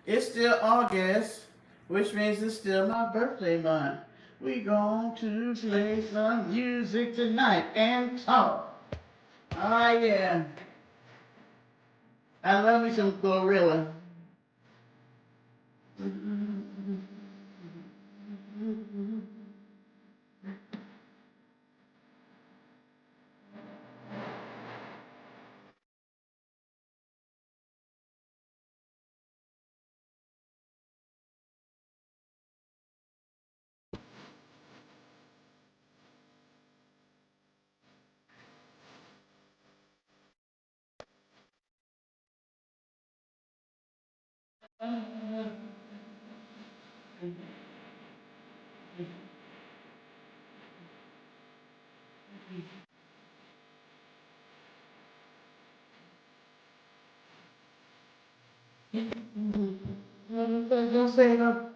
It's still August, which means it's still my birthday month. We going to play some music tonight and talk. Oh yeah. I love me some Gorilla. Don't say no.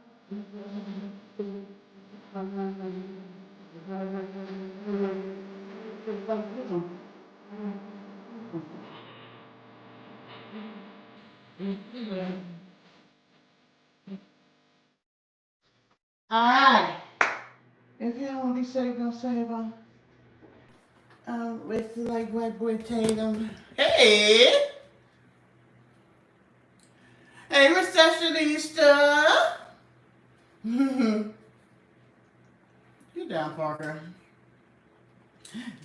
Alright. If you don't want to be saved, don't save them. Wait till like white boy Tatum. Hey! Hey, receptionista! Get down, Parker.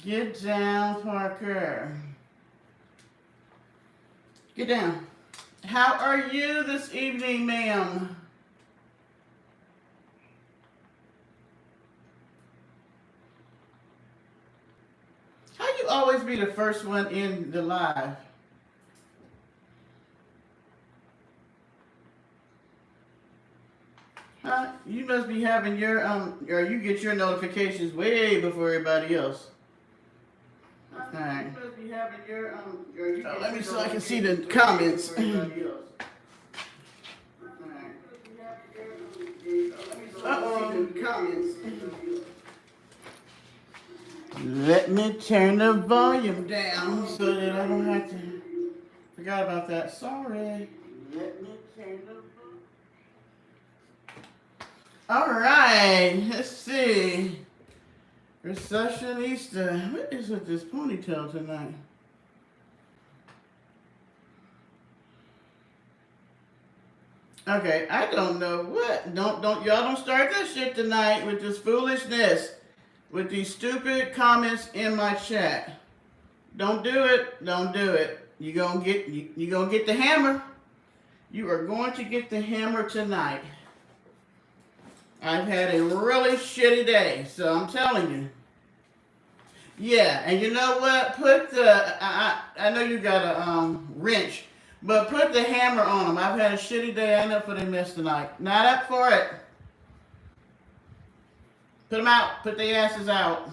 Get down, Parker. Get down. How are you this evening, ma'am? How you always be the first one in the live? Huh? You must be having your or you get your notifications way before everybody else. Alright. You must be having your or you get let me so I can see the comments. Uh-oh, comments. Let me turn the volume down so that I don't have to. Forgot about that. Sorry. Let me turn the volume. All right. Let's see. Receptionista. What is with this ponytail tonight? Okay, I don't know what. Don't y'all don't start that shit tonight with this foolishness. With these stupid comments in my chat. Don't do it. Don't do it. You gonna get the hammer. You are going to get the hammer tonight. I've had a really shitty day, so I'm telling you. Yeah, and you know what? Put the I know you got a wrench, but put the hammer on them. I've had a shitty day. I know for the mess tonight. Not up for it. Put them out. Put their asses out.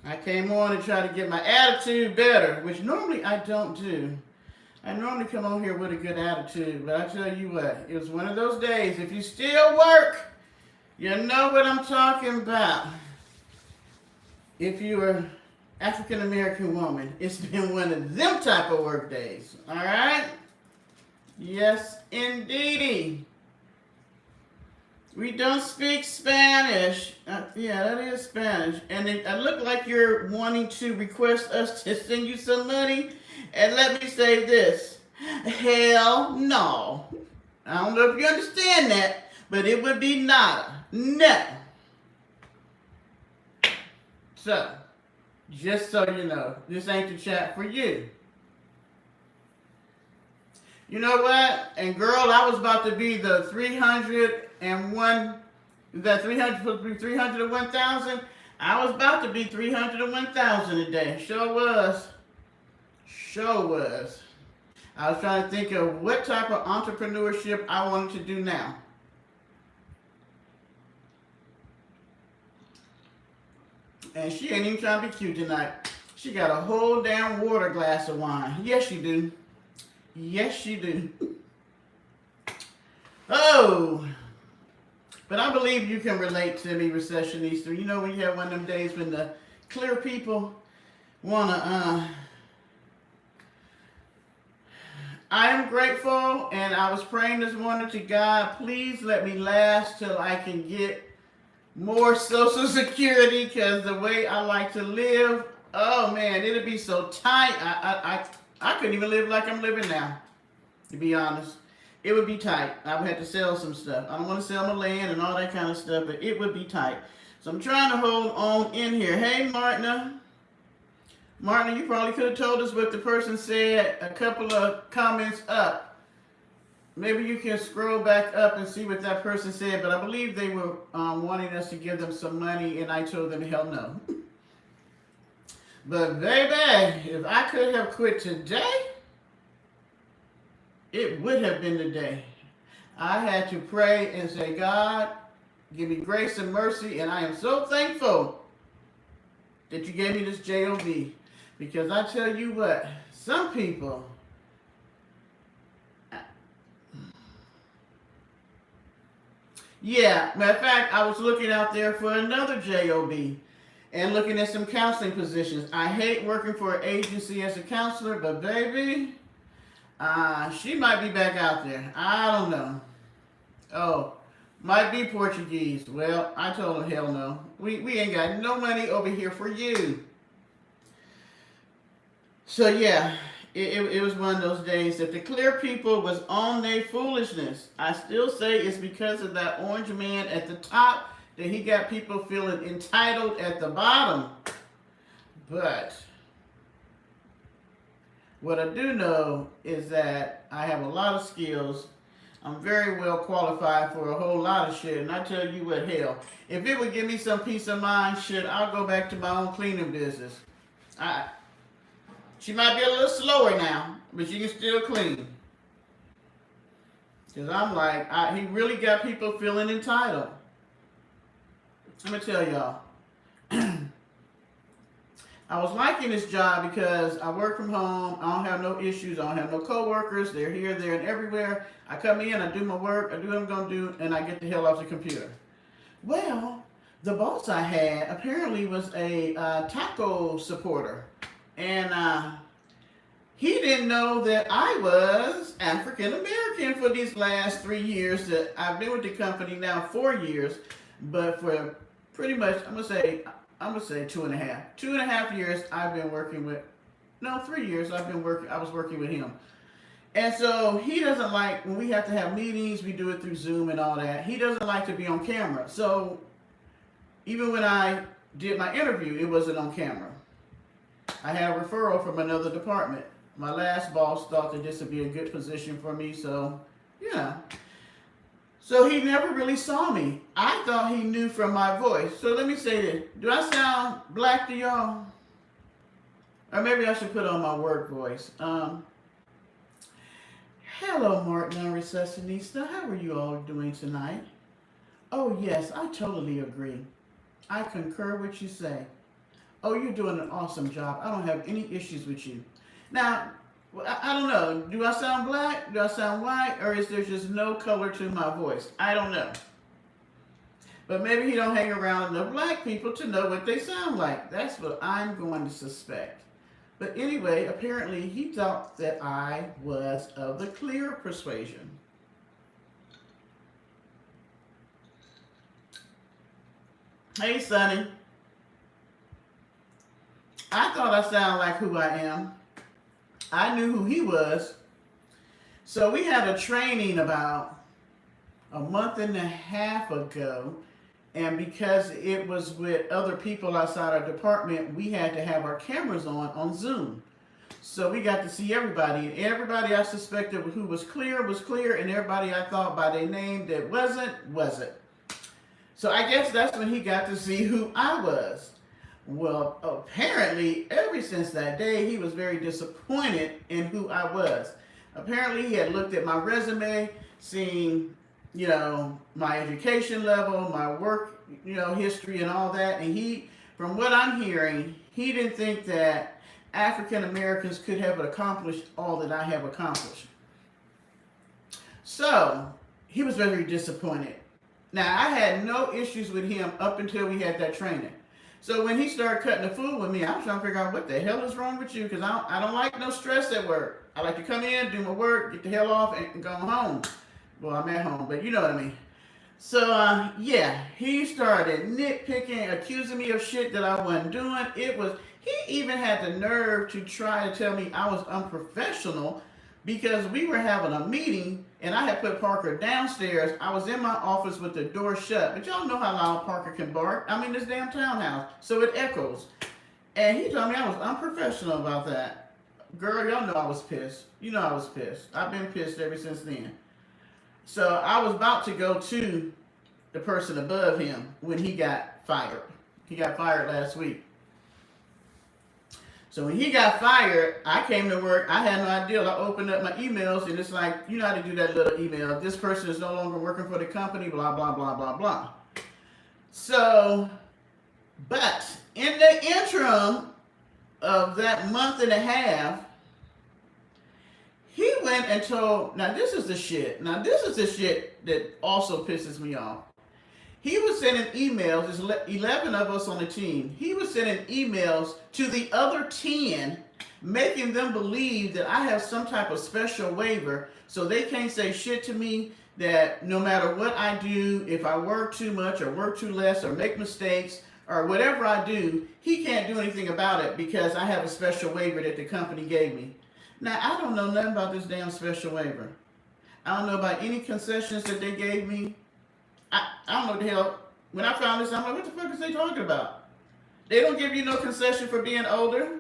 I came on to try to get my attitude better, which normally I don't do. I normally come on here with a good attitude, but I tell you what, it was one of those days. If you still work, you know what I'm talking about. If you're an African American woman, it's been one of them type of work days. All right? Yes, indeedy. We don't speak Spanish. Yeah, that is Spanish. And it look like you're wanting to request us to send you some money. And let me say this. Hell no. I don't know if you understand that, but it would be nada. No. So, just so you know, this ain't the chat for you. You know what? And girl, I was about to be the 301, that 300 supposed to be 301,000. I was about to be 301,000 a day. Sure was. Sure was. I was trying to think of what type of entrepreneurship I wanted to do now. And she ain't even trying to be cute tonight. She got a whole damn water glass of wine. Yes, you do. Yes, you do. Oh. But I believe you can relate to me, Recessionista. You know when you have one of them days when the clear people want to I am grateful, and I was praying this morning to God, please let me last till I can get more Social Security, because the way I like to live, oh man, it'd be so tight. I couldn't even live like I'm living now, to be honest. It would be tight. I would have to sell some stuff. I don't want to sell my land and all that kind of stuff, but it would be tight. So I'm trying to hold on in here. Hey, Martina. Martina, you probably could have told us what the person said a couple of comments up. Maybe you can scroll back up and see what that person said, but I believe they were wanting us to give them some money, and I told them hell no. But baby, if I could have quit today, it would have been the day. I had to pray and say, God, give me grace and mercy, and I am so thankful that you gave me this job, because I tell you what, some people, yeah, matter of fact, I was looking out there for another job and looking at some counseling positions. I hate working for an agency as a counselor, but baby, she might be back out there. I don't know. Oh, might be Portuguese. Well, I told her hell no. We ain't got no money over here for you. So yeah, it was one of those days that the clear people was on their foolishness. I still say it's because of that orange man at the top that he got people feeling entitled at the bottom. But what I do know is that I have a lot of skills. I'm very well qualified for a whole lot of shit. And I tell you what, hell, if it would give me some peace of mind, shit, I'll go back to my own cleaning business. She might be a little slower now, but she can still clean. Because I'm like, he really got people feeling entitled. Let me tell y'all. I was liking this job because I work from home. I don't have no issues. I don't have no coworkers. They're here, there, and everywhere. I come in, I do my work, I do what I'm going to do, and I get the hell off the computer. Well, the boss I had apparently was a taco supporter. And he didn't know that I was African American for these last 3 years that I've been with the company now, 4 years, but for pretty much, I'm gonna say 2.5. 2.5 years I've been working with, no, 3 years I was working with him. And so he doesn't like, when we have to have meetings, we do it through Zoom and all that. He doesn't like to be on camera. So even when I did my interview, it wasn't on camera. I had a referral from another department. My last boss thought that this would be a good position for me, so, yeah. So he never really saw me. I thought he knew from my voice. So let me say this. Do I sound black to y'all? Or maybe I should put on my work voice. Hello, Martin and Recessionista. How are you all doing tonight? Oh, yes, I totally agree. I concur what you say. Oh, you're doing an awesome job. I don't have any issues with you. Now, I don't know. Do I sound black? Do I sound white? Or is there just no color to my voice? I don't know. But maybe he don't hang around enough black people to know what they sound like. That's what I'm going to suspect. But anyway, apparently he thought that I was of the clear persuasion. Hey, Sonny. I thought I sounded like who I am. I knew who he was. So we had a training about a month and a half ago. And because it was with other people outside our department, we had to have our cameras on Zoom. So we got to see everybody. And everybody I suspected who was clear, and everybody I thought by their name that wasn't. So I guess that's when he got to see who I was. Well, apparently, ever since that day, he was very disappointed in who I was. Apparently, he had looked at my resume, seen, my education level, my work, history and all that. And he, from what I'm hearing, he didn't think that African Americans could have accomplished all that I have accomplished. So, he was very disappointed. Now, I had no issues with him up until we had that training. So when he started cutting the food with me, I was trying to figure out what the hell is wrong with you, because I don't like no stress at work. I like to come in, do my work, get the hell off, and go home. Well, I'm at home, but you know what I mean. So, yeah, he started nitpicking, accusing me of shit that I wasn't doing. He even had the nerve to try to tell me I was unprofessional because we were having a meeting and I had put Parker downstairs. I was in my office with the door shut, but y'all know how loud Parker can bark. I'm in this damn townhouse, so it echoes. And he told me I was unprofessional about that. Girl, y'all know I was pissed. You know I was pissed. I've been pissed ever since then. So I was about to go to the person above him when he got fired. He got fired last week. So when he got fired, I came to work. I had no idea. I opened up my emails, and it's like, you know how to do that little email. This person is no longer working for the company, blah, blah, blah, blah, blah. So, but in the interim of that month and a half, he went and told, now this is the shit that also pisses me off. He was sending emails, there's 11 of us on the team. He was sending emails to the other 10, making them believe that I have some type of special waiver, so they can't say shit to me, that no matter what I do, if I work too much or work too less or make mistakes or whatever I do, he can't do anything about it because I have a special waiver that the company gave me. Now, I don't know nothing about this damn special waiver. I don't know about any concessions that they gave me. I don't know what the hell. When I found this, I'm like, what the fuck is they talking about? They don't give you no concession for being older.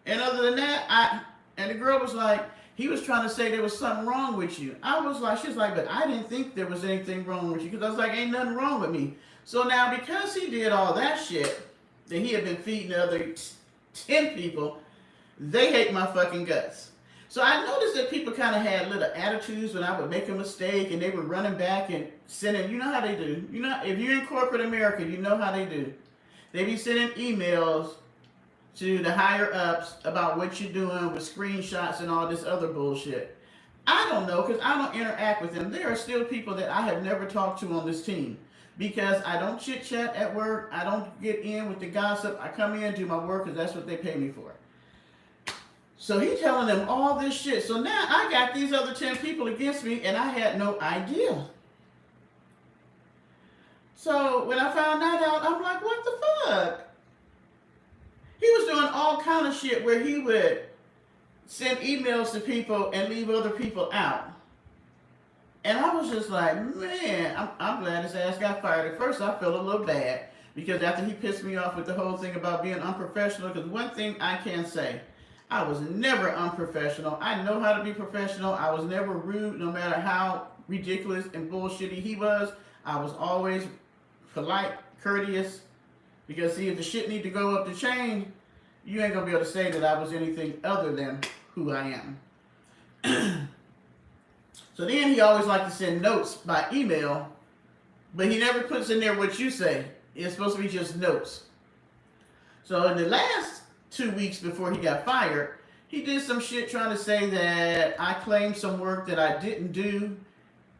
And other than that, and the girl was like, he was trying to say there was something wrong with you. I was like, she's like, but I didn't think there was anything wrong with you. Because I was like, ain't nothing wrong with me. So now, because he did all that shit that he had been feeding the other 10 people, they hate my fucking guts. So I noticed that people kind of had little attitudes when I would make a mistake, and they were running back and sending, you know how they do. You know, if you're in corporate America, you know how they do. They be sending emails to the higher ups about what you're doing with screenshots and all this other bullshit. I don't know, because I don't interact with them. There are still people that I have never talked to on this team because I don't chit chat at work. I don't get in with the gossip. I come in and do my work because that's what they pay me for. So he's telling them all this shit. So now I got these other 10 people against me, and I had no idea. So when I found that out, I'm like, what the fuck? He was doing all kind of shit where he would send emails to people and leave other people out. And I was just like, man, I'm glad his ass got fired. At first, I felt a little bad because after he pissed me off with the whole thing about being unprofessional, because one thing I can say, I was never unprofessional. I know how to be professional. I was never rude, no matter how ridiculous and bullshitty he was. I was always polite, courteous, because see, if the shit need to go up the chain, you ain't gonna be able to say that I was anything other than who I am. So then he always liked to send notes by email, but he never puts in there what you say. It's supposed to be just notes. So in the last 2 weeks before he got fired, he did some shit trying to say that I claimed some work that I didn't do,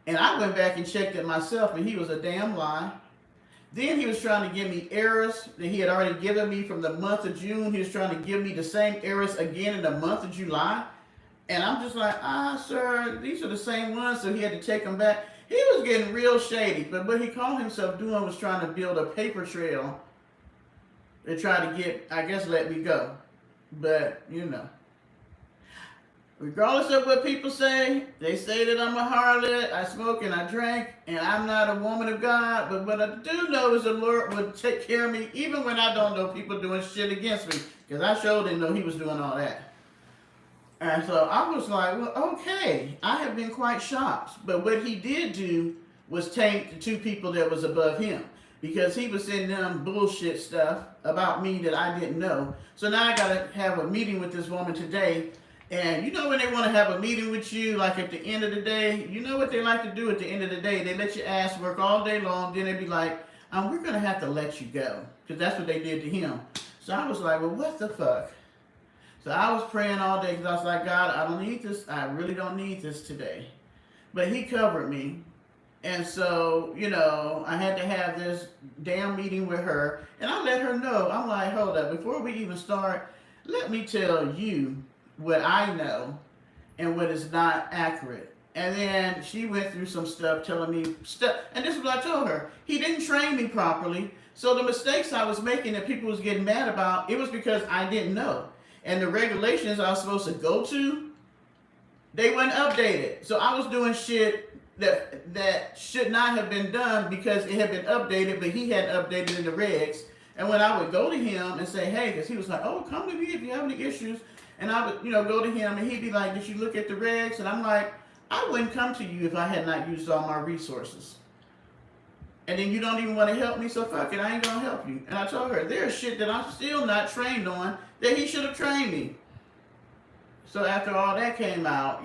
and I went back and checked it myself, and he was a damn lie. Then he was trying to give me errors that he had already given me from the month of June. He was trying to give me the same errors again in the month of July, and I'm just like, sir, these are the same ones, so he had to take them back. He was getting real shady, but what he called himself doing was trying to build a paper trail to try to get, I guess, let me go. But, you know, regardless of what people say, they say that I'm a harlot, I smoke and I drink, and I'm not a woman of God. But what I do know is the Lord would take care of me, even when I don't know people doing shit against me. Because I sure didn't know he was doing all that. And so I was like, well, okay, I have been quite shocked. But what he did do was taint the 2 people that was above him. Because he was sending them bullshit stuff about me that I didn't know. So now I got to have a meeting with this woman today. And you know when they want to have a meeting with you, like at the end of the day, you know what they like to do at the end of the day? They let your ass work all day long. Then they be like, we're going to have to let you go. Because that's what they did to him. So I was like, well, what the fuck? So I was praying all day because I was like, God, I don't need this. I really don't need this today. But he covered me. And so, I had to have this damn meeting with her. And I let her know. I'm like, hold up, before we even start, let me tell you what I know and what is not accurate. And then she went through some stuff telling me stuff. And this is what I told her. He didn't train me properly. So the mistakes I was making that people was getting mad about, it was because I didn't know. And the regulations I was supposed to go to, they weren't updated. So I was doing shit that should not have been done because it had been updated, but he hadn't updated in the regs. And when I would go to him and say, hey, because he was like, oh, come to me if you have any issues. And I would, go to him and he'd be like, did you look at the regs? And I'm like, I wouldn't come to you if I had not used all my resources. And then you don't even want to help me, so fuck it, I ain't going to help you. And I told her, there's shit that I'm still not trained on that he should have trained me. So after all that came out,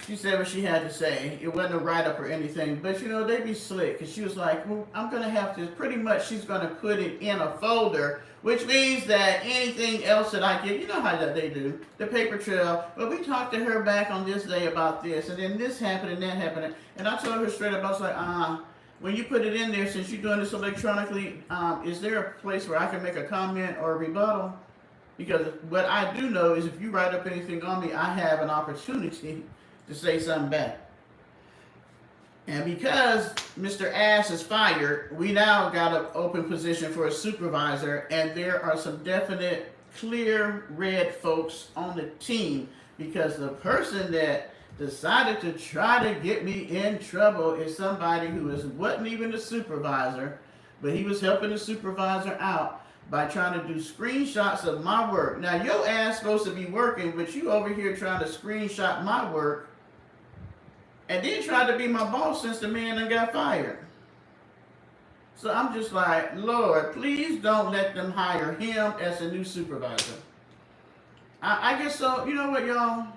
she said what she had to say. It wasn't a write-up or anything, but they be slick. Because she was like, well, I'm going to have to, pretty much she's going to put it in a folder, which means that anything else that I get, you know how that they do, the paper trail, but we talked to her back on this day about this, and then this happened and that happened. And I told her straight up, I was like, when you put it in there, since you're doing this electronically, is there a place where I can make a comment or a rebuttal? Because what I do know is if you write up anything on me, I have an opportunity to say something back. And because Mr. Ass is fired, we now got an open position for a supervisor, and there are some definite clear red folks on the team because the person that decided to try to get me in trouble is somebody who wasn't even the supervisor, but he was helping the supervisor out by trying to do screenshots of my work. Now, your ass supposed to be working, but you over here trying to screenshot my work and then tried to be my boss since the man done got fired. So I'm just like, Lord, please don't let them hire him as a new supervisor. I guess so. You know what, y'all?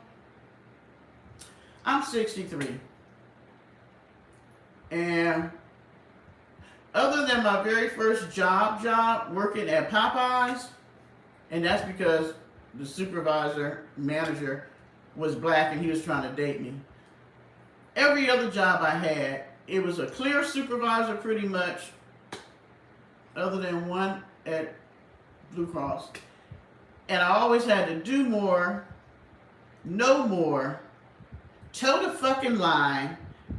I'm 63. And other than my very first job working at Popeyes, and that's because the supervisor, manager, was black and he was trying to date me. Every other job I had, it was a clear supervisor pretty much, other than one at Blue Cross. And I always had to do more, know more, toe the fucking line,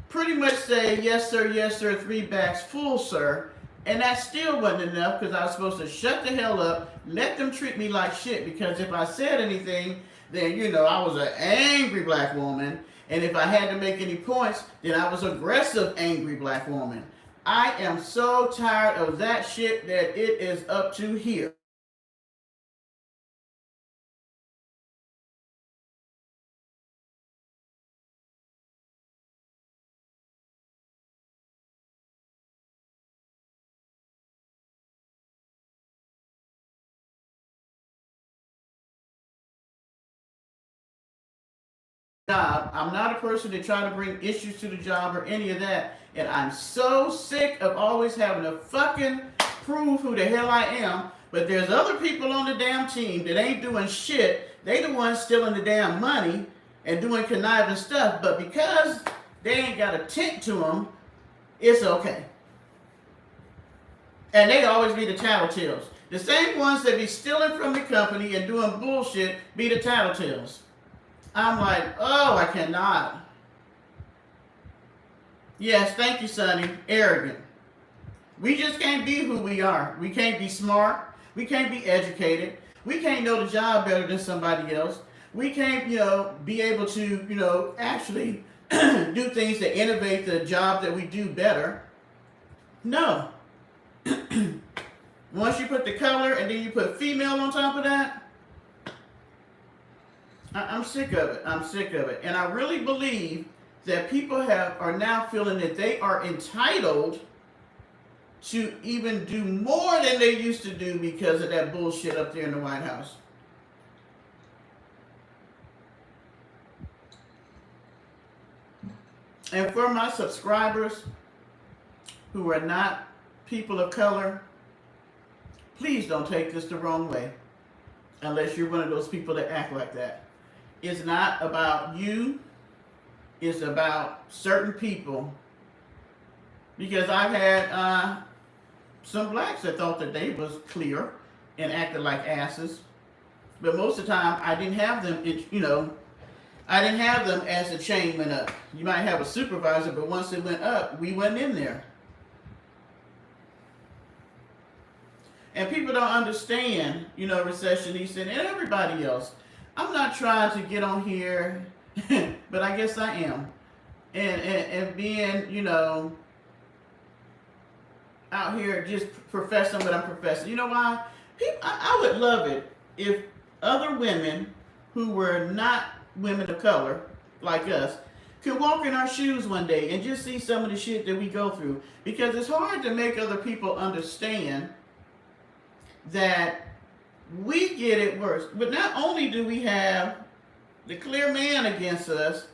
pretty much say, yes sir, 3 bags full, sir. And that still wasn't enough because I was supposed to shut the hell up, let them treat me like shit, because if I said anything, then, I was an angry black woman. And if I had to make any points, then I was aggressive, angry black woman. I am so tired of that shit that it is up to here. Job. I'm not a person to try to bring issues to the job or any of that. And I'm so sick of always having to fucking prove who the hell I am. But there's other people on the damn team that ain't doing shit. They the ones stealing the damn money and doing conniving stuff. But because they ain't got a tint to them, it's okay. And they always be the tattletales. The same ones that be stealing from the company and doing bullshit be the tattletales. I'm like, oh, I cannot. Yes, thank you, Sonny. Arrogant. We just can't be who we are. We can't be smart. We can't be educated. We can't know the job better than somebody else. We can't, be able to, actually do things to innovate the job that we do better. No. Once you put the color and then you put female on top of that, I'm sick of it. I'm sick of it. And I really believe that people are now feeling that they are entitled to even do more than they used to do because of that bullshit up there in the White House. And for my subscribers who are not people of color, please don't take this the wrong way unless you're one of those people that act like that. It's not about you. It's about certain people Because I've had some blacks that thought that they was clear and acted like asses. But most of the time, I didn't have them, I didn't have them as the chain went up. You might have a supervisor, but once it went up, we wasn't in there. And people don't understand, recessionista and everybody else. I'm not trying to get on here, but I guess I am. And being, out here just professing what I'm professing. You know why? I would love it if other women who were not women of color, like us, could walk in our shoes one day and just see some of the shit that we go through. Because it's hard to make other people understand that we get it worse. But not only do we have the clear man against us,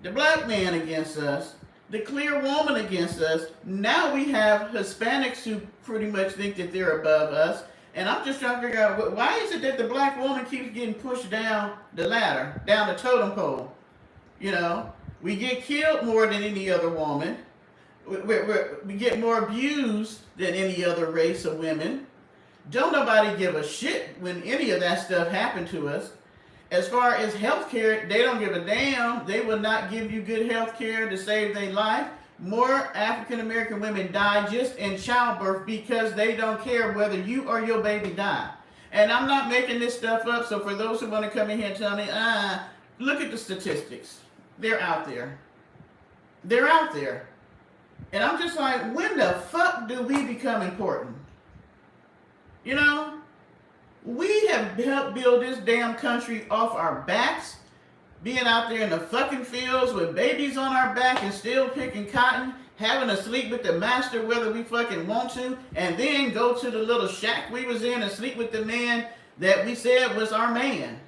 the black man against us, the clear woman against us, now we have Hispanics who pretty much think that they're above us. And I'm just trying to figure out, why is it that the black woman keeps getting pushed down the ladder, down the totem pole? We get killed more than any other woman. We get more abused than any other race of women. Don't nobody give a shit when any of that stuff happened to us. As far as health care, they don't give a damn. They will not give you good health care to save their life. More African American women die just in childbirth because they don't care whether you or your baby die. And I'm not making this stuff up, so for those who want to come in here and tell me, look at the statistics. They're out there. They're out there. And I'm just like, when the fuck do we become important? We have helped build this damn country off our backs, being out there in the fucking fields with babies on our back and still picking cotton, having to sleep with the master whether we fucking want to, and then go to the little shack we was in and sleep with the man that we said was our man.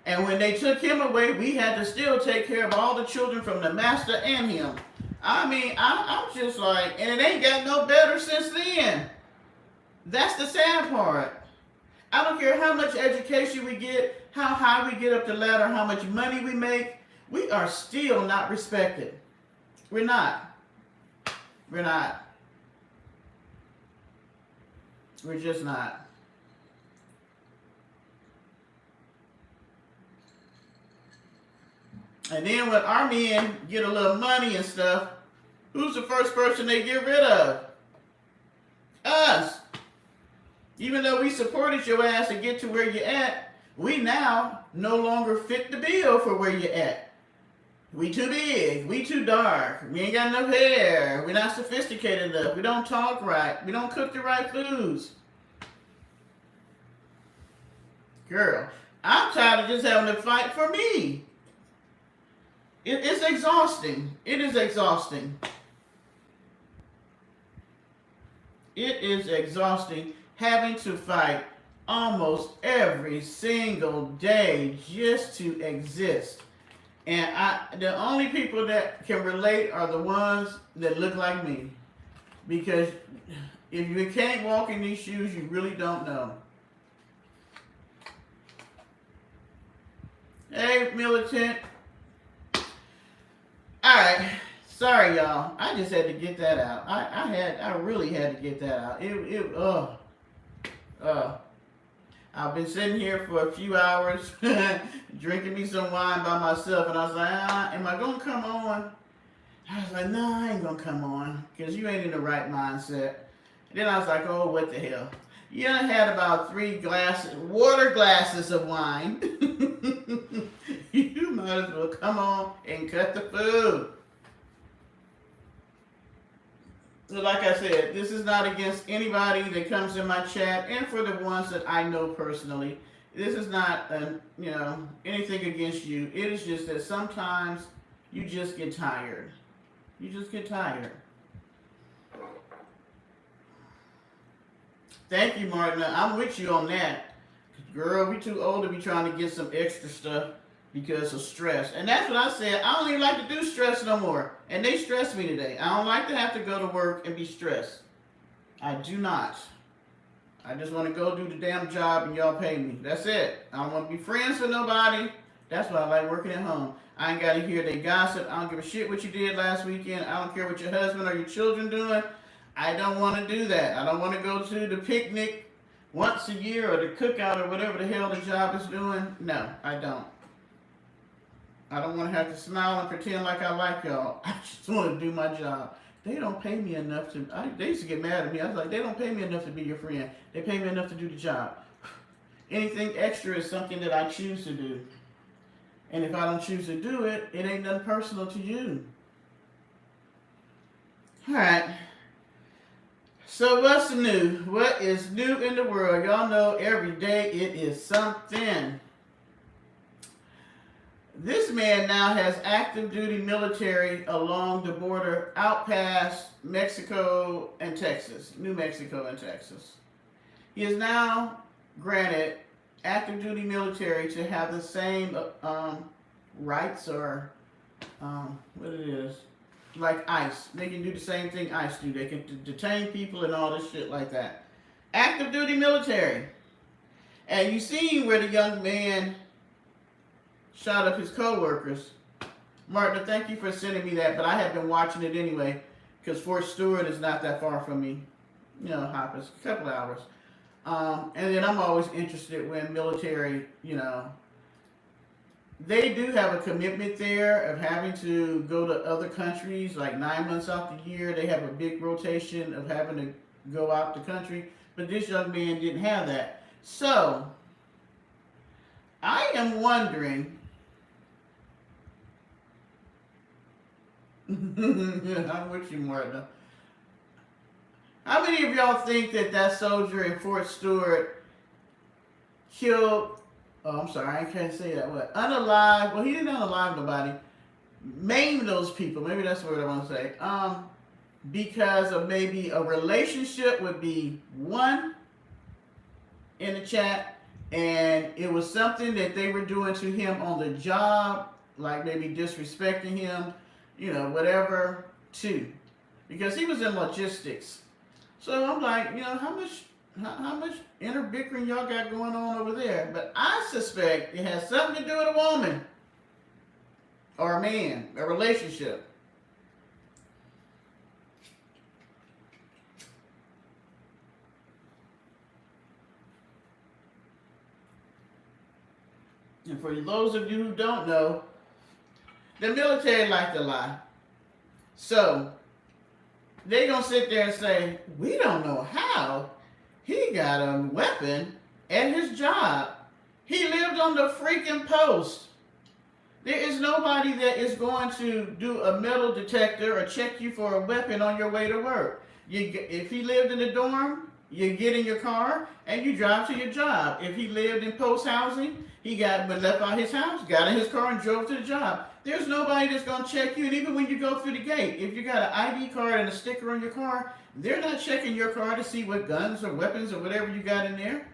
And when they took him away, we had to still take care of all the children from the master and him. I mean, I'm just like, and it ain't got no better since then. That's the sad part. I don't care how much education we get, how high we get up the ladder, how much money we make, we are still not respected. We're not. We're not. We're just not. And then when our men get a little money and stuff, who's the first person they get rid of? Us. Even though we supported your ass to get to where you're at, we now no longer fit the bill for where you're at. We too big. We too dark. We ain't got enough hair. We're not sophisticated enough. We don't talk right. We don't cook the right foods. Girl, I'm tired of just having to fight for me. It's exhausting. It is exhausting. It is exhausting having to fight almost every single day just to exist. And the only people that can relate are the ones that look like me. Because if you can't walk in these shoes, you really don't know. Hey, militant. Alright. Sorry, y'all. I just had to get that out. I really had to get that out. I've been sitting here for a few hours drinking me some wine by myself, and I was like, am I gonna come on? I was like, no, I ain't gonna come on, because you ain't in the right mindset. And then I was like, oh, what the hell? You done had about 3 water glasses of wine. You might as well come on and cut the food. Like I said, this is not against anybody that comes in my chat, and for the ones that I know personally. This is not, anything against you. It is just that sometimes you just get tired. You just get tired. Thank you, Martina. I'm with you on that. Girl, we too old to be trying to get some extra stuff because of stress. And that's what I said. I don't even like to do stress no more. And they stress me today. I don't like to have to go to work and be stressed. I do not. I just want to go do the damn job and y'all pay me. That's it. I don't want to be friends with nobody. That's why I like working at home. I ain't got to hear they gossip. I don't give a shit what you did last weekend. I don't care what your husband or your children doing. I don't want to do that. I don't want to go to the picnic once a year or the cookout or whatever the hell the job is doing. No, I don't. I don't want to have to smile and pretend like I like y'all. I just want to do my job. They don't pay me enough to. They used to get mad at me. I was like, they don't pay me enough to be your friend. They pay me enough to do the job. Anything extra is something that I choose to do. And if I don't choose to do it, it ain't nothing personal to you. All right. So what's new? What is new in the world? Y'all know every day it is something. This man now has active duty military along the border out past Mexico and Texas, New Mexico and Texas. He is now granted active duty military to have the same rights or what it is, like ICE. They can do the same thing ICE do. They can detain people and all this shit like that. Active duty military. And you seen where the young man shot up his co-workers. Martha, thank you for sending me that, but I have been watching it anyway because Fort Stewart is not that far from me. You know, Hoppers, a couple hours. And then I'm always interested when military, you know, they do have a commitment there of having to go to other countries like 9 months out the year. They have a big rotation of having to go out the country, but this young man didn't have that. So, I am wondering, I'm with you, Martha. How many of y'all think that that soldier in Fort Stewart killed, oh, I'm sorry, I can't say that, what, unalive, well, he didn't unalive nobody, maim those people, maybe that's the word I want to say, because of maybe a relationship would be one in the chat, and it was something that they were doing to him on the job, like maybe disrespecting him, you know, whatever, two, because he was in logistics. So I'm like, you know, how much inner bickering y'all got going on over there? But I suspect it has something to do with a woman or a man, a relationship. And for those of you who don't know, the military like to lie. So they gonna sit there and say, we don't know how he got a weapon at his job. He lived on the freaking post. There is nobody that is going to do a metal detector or check you for a weapon on your way to work. If he lived in the dorm, you get in your car and you drive to your job. If he lived in post housing, he left out his house, got in his car and drove to the job. There's nobody that's going to check you. And even when you go through the gate, if you got an ID card and a sticker on your car, they're not checking your car to see what guns or weapons or whatever you got in there.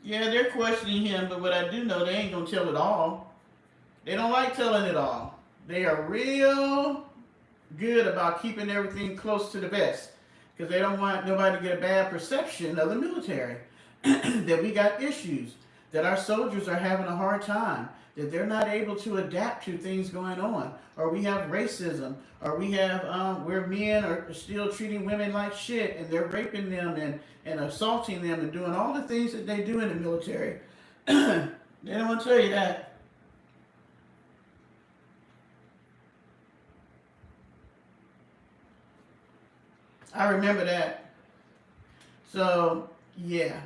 Yeah, they're questioning him, but what I do know, they ain't going to tell it all. They don't like telling it all. They are real good about keeping everything close to the vest because they don't want nobody to get a bad perception of the military, that we got issues, that our soldiers are having a hard time, that they're not able to adapt to things going on, or we have racism, or we have where men are still treating women like shit, and they're raping them and assaulting them and doing all the things that they do in the military. They don't want to tell you that. I remember that. So, yeah.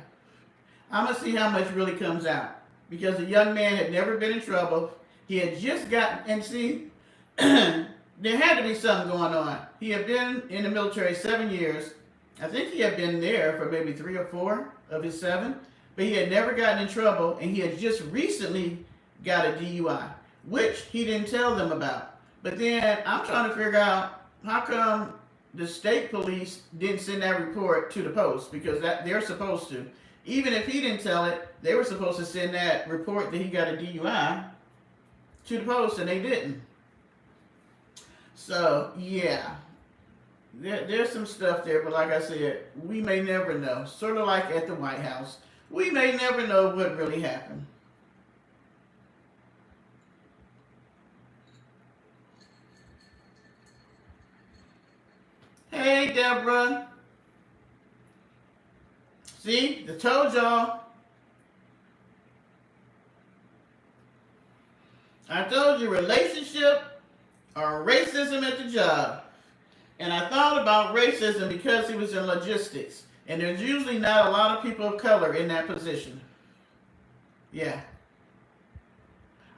I'm going to see how much really comes out. Because the young man had never been in trouble. He had just gotten, and see, there had to be something going on. He had been in the military 7 years. I think he had been there for maybe 3 or 4 of his 7. But he had never gotten in trouble, and he had just recently got a DUI, which he didn't tell them about. But then I'm trying to figure out how come the state police didn't send that report to the post, because they're supposed to. Even if he didn't tell it, they were supposed to send that report that he got a DUI to the post, and they didn't. So, yeah. There's some stuff there, but like I said, we may never know. Sort of like at the White House. We may never know what really happened. Okay, Deborah. See, I told y'all. I told you, relationship or racism at the job. And I thought about racism because he was in logistics. And there's usually not a lot of people of color in that position. Yeah.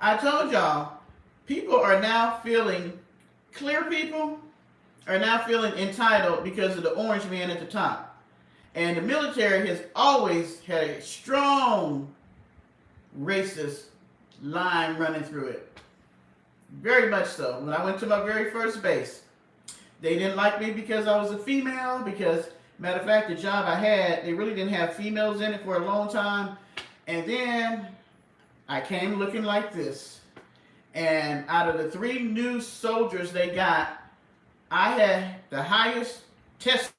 I told y'all, people are now feeling, clear people are now feeling entitled because of the orange man at the top. And the military has always had a strong racist line running through it. Very much so. When I went to my very first base, they didn't like me because I was a female, because, matter of fact, the job I had, they really didn't have females in it for a long time. And then I came looking like this. And out of the 3 new soldiers they got, I had the highest test.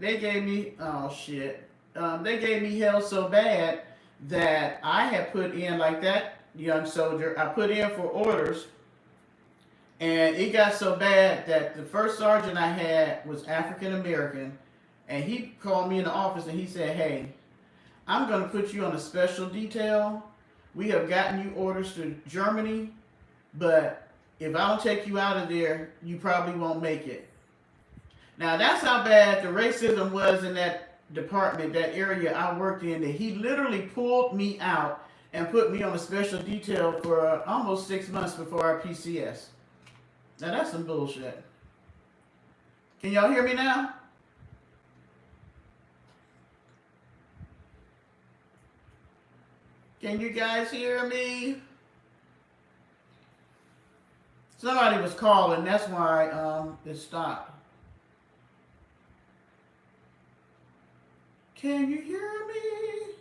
They gave me, oh shit, they gave me hell so bad that I had put in, like that young soldier, I put in for orders, and it got so bad that the first sergeant I had was African American, and he called me in the office and he said, hey, I'm going to put you on a special detail. We have gotten you orders to Germany, but if I don't take you out of there, you probably won't make it. Now, that's how bad the racism was in that department, that area I worked in, that he literally pulled me out and put me on a special detail for almost 6 months before our PCS. Now, that's some bullshit. Can y'all hear me now? Can you guys hear me? Somebody was calling, that's why it stopped. Can you hear me?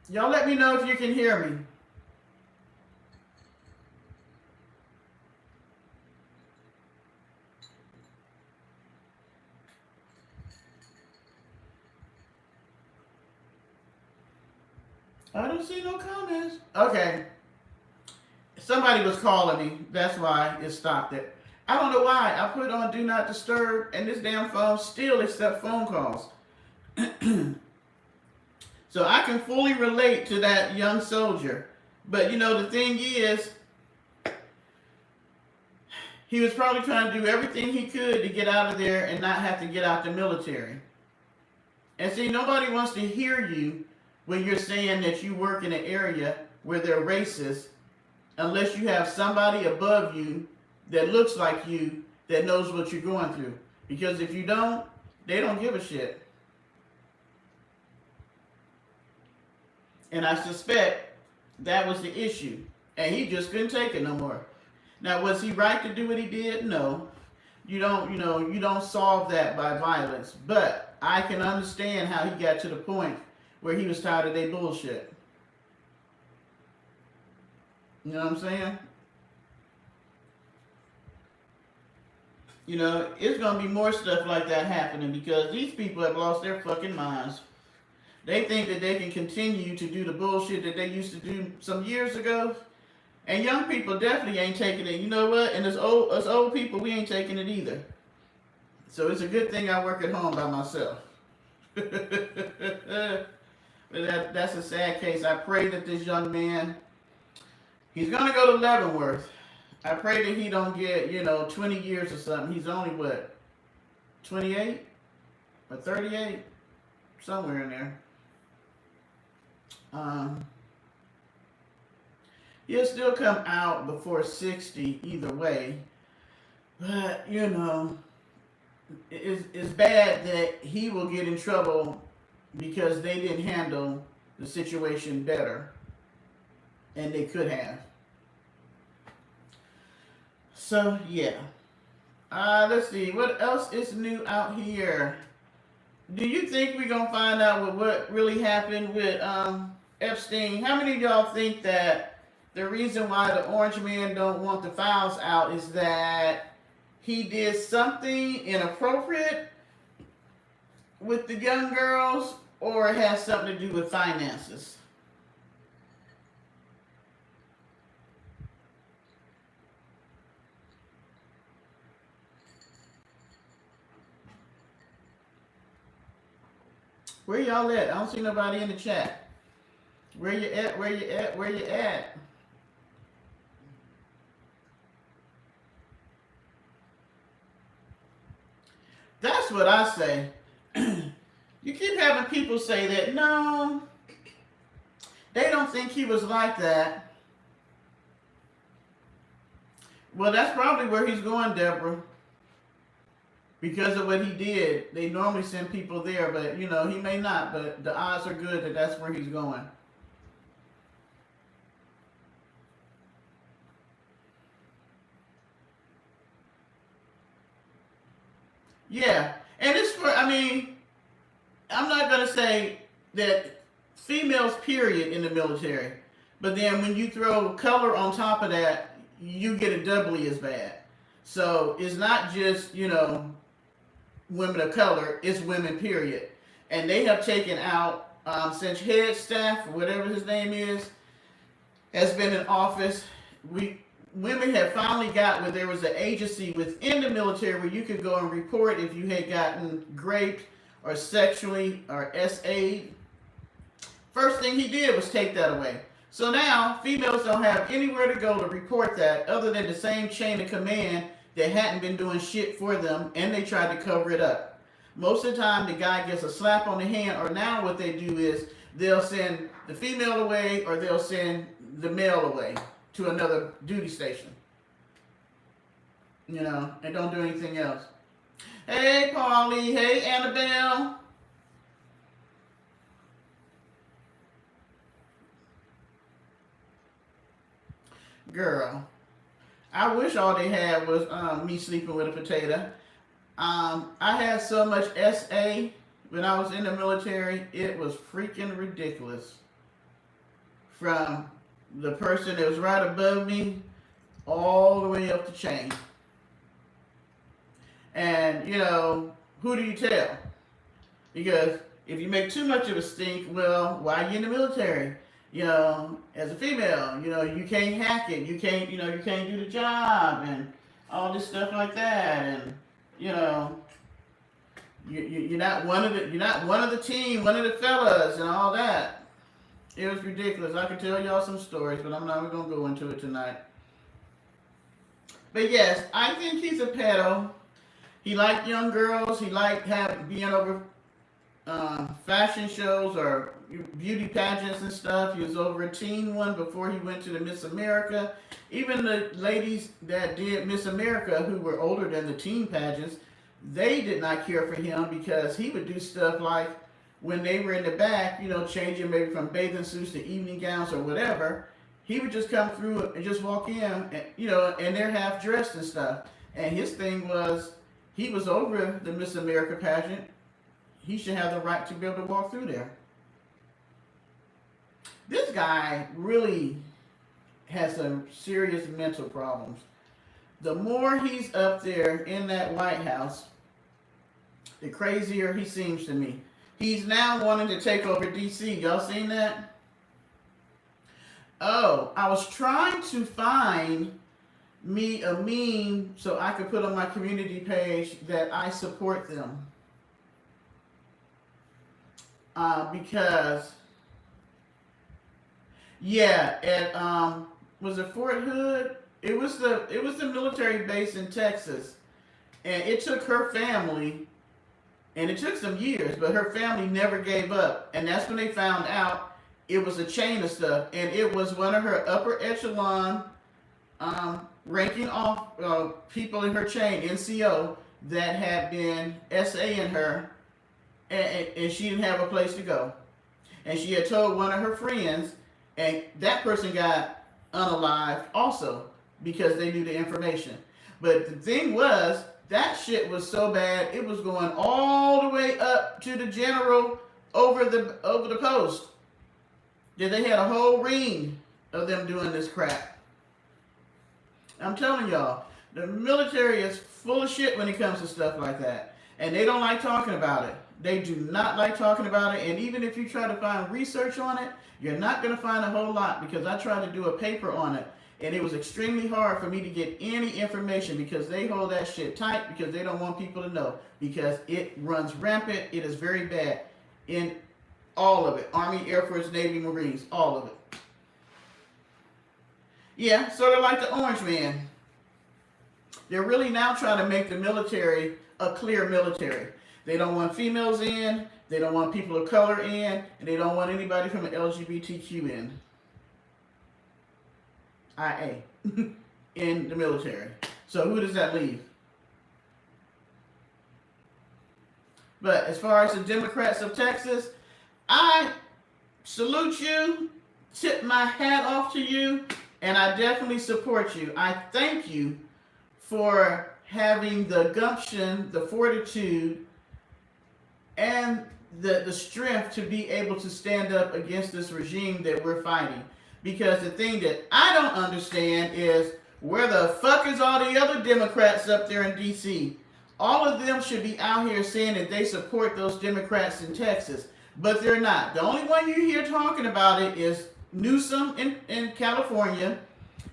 Y'all let me know if you can hear me. I don't see no comments. Okay. Somebody was calling me. That's why it stopped it. I don't know why. I put on Do Not Disturb, and this damn phone still accepts phone calls. So I can fully relate to that young soldier. But you know, the thing is, he was probably trying to do everything he could to get out of there and not have to get out the military. And see, nobody wants to hear you when you're saying that you work in an area where they're racist, unless you have somebody above you that looks like you that knows what you're going through. Because if you don't, they don't give a shit. And I suspect that was the issue. And he just couldn't take it no more. Now, was he right to do what he did? No. You don't solve that by violence. But I can understand how he got to the point where he was tired of their bullshit. You know what I'm saying? You know, it's going to be more stuff like that happening because these people have lost their fucking minds. They think that they can continue to do the bullshit that they used to do some years ago. And young people definitely ain't taking it. You know what? And us old people, we ain't taking it either. So it's a good thing I work at home by myself. But that's a sad case. I pray that this young man, he's going to go to Leavenworth. I pray that he don't get, 20 years or something. He's only, 28 or 38? Somewhere in there. He'll still come out before 60 either way. But, it's bad that he will get in trouble because they didn't handle the situation better. And they could have. So, yeah. Let's see. What else is new out here? Do you think we're gonna find out what really happened with Epstein? How many of y'all think that the reason why the Orange Man don't want the files out is that he did something inappropriate with the young girls, or it has something to do with finances? Where y'all at? I don't see nobody in the chat. Where you at? Where you at? Where you at? That's what I say. You keep having people say that, no, they don't think he was like that. Well, that's probably where he's going, Deborah. Because of what he did. They normally send people there, but, you know, he may not. But the odds are good that that's where he's going. Yeah. And it's for, I mean, I'm not going to say that females, period, in the military. But then when you throw color on top of that, you get it doubly as bad. So it's not just, you know, women of color, it's women, period. And they have taken out, since head staff, or whatever his name is, has been in office, women have finally got where there was an agency within the military where you could go and report if you had gotten raped or sexually or SA'd. First thing he did was take that away. So now females don't have anywhere to go to report that other than the same chain of command that hadn't been doing shit for them, and they tried to cover it up. Most of the time, the guy gets a slap on the hand, or now what they do is they'll send the female away, or they'll send the male away to another duty station. You know, and don't do anything else. Hey, Paulie. Hey, Annabelle. Girl, I wish all they had was me sleeping with a potato. I had so much SA when I was in the military, it was freaking ridiculous. From the person that was right above me all the way up the chain. And, you know, who do you tell? Because if you make too much of a stink, well, why are you in the military? You know, as a female, you know, you can't hack it. You can't, you know, you can't do the job and all this stuff like that. And, you know, you're not one of the team, one of the fellas and all that. It was ridiculous. I could tell y'all some stories, but I'm not even going to go into it tonight. But yes, I think he's a pedo. He liked young girls. He liked being over fashion shows or beauty pageants and stuff. He was over a teen one before he went to the Miss America. Even the ladies that did Miss America who were older than the teen pageants, they did not care for him because he would do stuff like when they were in the back, you know, changing maybe from bathing suits to evening gowns or whatever. He would just come through and just walk in, and, you know, and they're half dressed and stuff. And his thing was, he was over the Miss America pageant. He should have the right to be able to walk through there. This guy really has some serious mental problems. The more he's up there in that White House, the crazier he seems to me. He's now wanting to take over D.C. Y'all seen that? Oh, I was trying to find me a meme so I could put on my community page that I support them. Because, yeah, at was it Fort Hood? It was the military base in Texas, and it took her family, and it took some years, but her family never gave up, and that's when they found out it was a chain of stuff, and it was one of her upper echelon ranking off people in her chain, NCO, that had been SAing her. And she didn't have a place to go. And she had told one of her friends, and that person got unalived also because they knew the information. But the thing was, that shit was so bad, it was going all the way up to the general over the post. Yeah, they had a whole ring of them doing this crap. I'm telling y'all, the military is full of shit when it comes to stuff like that. And they don't like talking about it. They do not like talking about it. And even if you try to find research on it, you're not going to find a whole lot, because I tried to do a paper on it. And it was extremely hard for me to get any information, because they hold that shit tight, because they don't want people to know. Because it runs rampant. It is very bad in all of it. Army, Air Force, Navy, Marines, all of it. Yeah, sort of like the Orange Man. They're really now trying to make the military a clear military. They don't want females in, they don't want people of color in, and they don't want anybody from the LGBTQ in. IA. In the military. So who does that leave? But as far as the Democrats of Texas, I salute you, tip my hat off to you, and I definitely support you. I thank you for having the gumption, the fortitude, and the strength to be able to stand up against this regime that we're fighting. Because the thing that I don't understand is, where the fuck is all the other Democrats up there in D.C.? All of them should be out here saying that they support those Democrats in Texas, but they're not. The only one you hear talking about it is Newsom in California,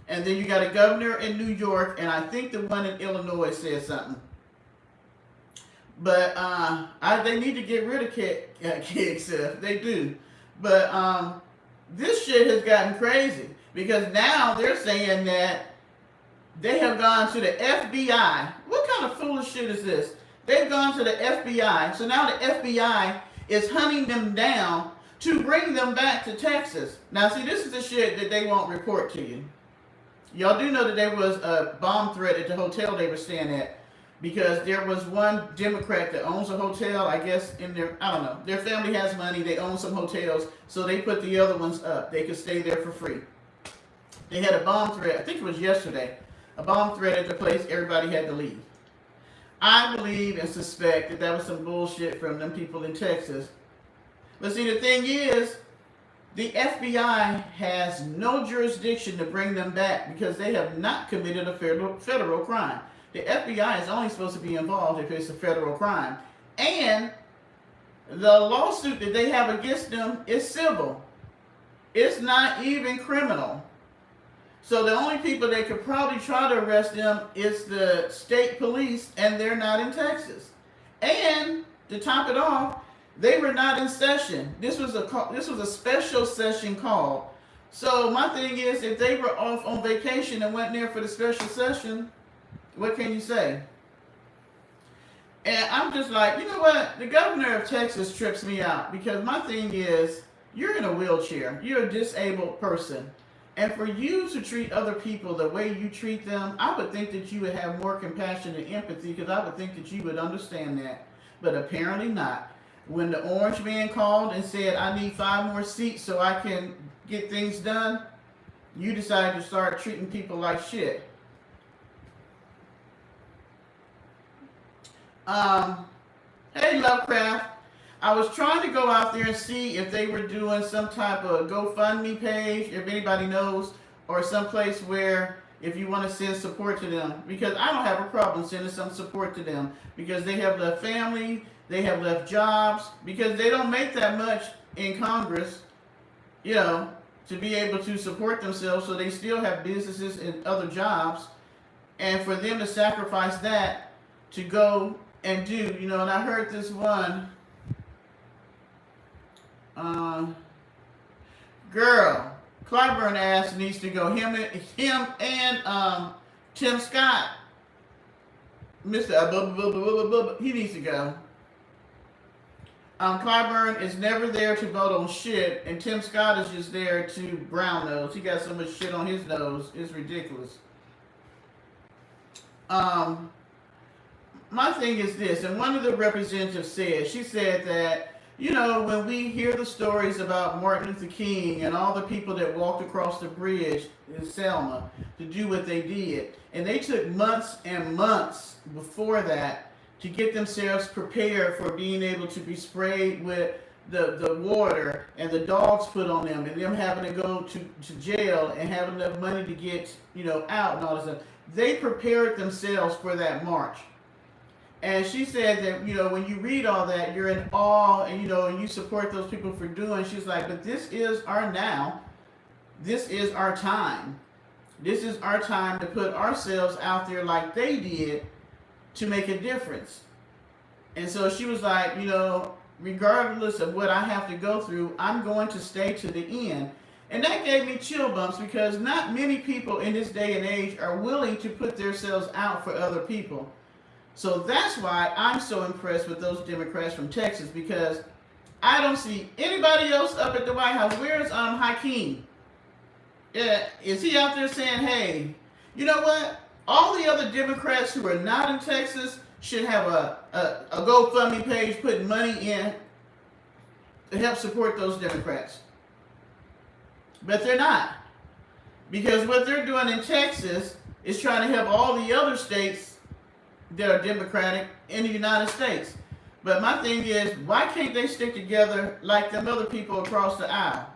and then you got a governor in New York, and I think the one in Illinois said something. But they need to get rid of KXF. They do. But this shit has gotten crazy, because now they're saying that they have gone to the FBI. What kind of foolish shit is this? They've gone to the FBI, so now the FBI is hunting them down to bring them back to Texas. Now, see, this is the shit that they won't report to you. Y'all do know that there was a bomb threat at the hotel they were staying at, because there was one Democrat that owns a hotel, I guess, in their, I don't know, their family has money, they own some hotels, so they put the other ones up. They could stay there for free. They had a bomb threat, I think it was yesterday, a bomb threat at the place, everybody had to leave. I believe and suspect that was some bullshit from them people in Texas. But see, the thing is, the FBI has no jurisdiction to bring them back, because they have not committed a federal crime. The FBI is only supposed to be involved if it's a federal crime. And the lawsuit that they have against them is civil. It's not even criminal. So the only people that could probably try to arrest them is the state police, and they're not in Texas. And to top it off, they were not in session. This was a special session call. So my thing is, if they were off on vacation and went there for the special session, what can you say? And I'm just like, you know what? The governor of Texas trips me out, because my thing is, you're in a wheelchair. You're a disabled person. And for you to treat other people the way you treat them, I would think that you would have more compassion and empathy, because I would think that you would understand that. But apparently not. When the Orange Man called and said, I need 5 more seats so I can get things done, you decided to start treating people like shit. Hey, Lovecraft. I was trying to go out there and see if they were doing some type of GoFundMe page, if anybody knows, or someplace where if you want to send support to them. Because I don't have a problem sending some support to them, because they have left family, they have left jobs, because they don't make that much in Congress, you know, to be able to support themselves, so they still have businesses and other jobs. And for them to sacrifice that to go and do, you know, and I heard this one, girl, Clyburn ass needs to go. Him and Tim Scott, Mr. He needs to go. Clyburn is never there to vote on shit, and Tim Scott is just there to brown nose. He got so much shit on his nose, it's ridiculous. My thing is this, and one of the representatives said, she said that you know, when we hear the stories about Martin Luther King and all the people that walked across the bridge in Selma to do what they did, and they took months and months before that to get themselves prepared for being able to be sprayed with the water and the dogs put on them and them having to go to jail and have enough money to get, you know, out and all this stuff. They prepared themselves for that march. And she said that, you know, when you read all that, you're in awe and, you know, and you support those people for doing. She's like, but this is our now. This is our time. This is our time to put ourselves out there like they did to make a difference. And so she was like, you know, regardless of what I have to go through, I'm going to stay to the end. And that gave me chill bumps because not many people in this day and age are willing to put themselves out for other people. So that's why I'm so impressed with those Democrats from Texas, because I don't see anybody else up at the White House. Where's Hakeem? Yeah, is he out there saying, hey, you know what? All the other Democrats who are not in Texas should have a GoFundMe page putting money in to help support those Democrats. But they're not. Because what they're doing in Texas is trying to help all the other states that are Democratic in the United States. But my thing is, why can't they stick together like them other people across the aisle?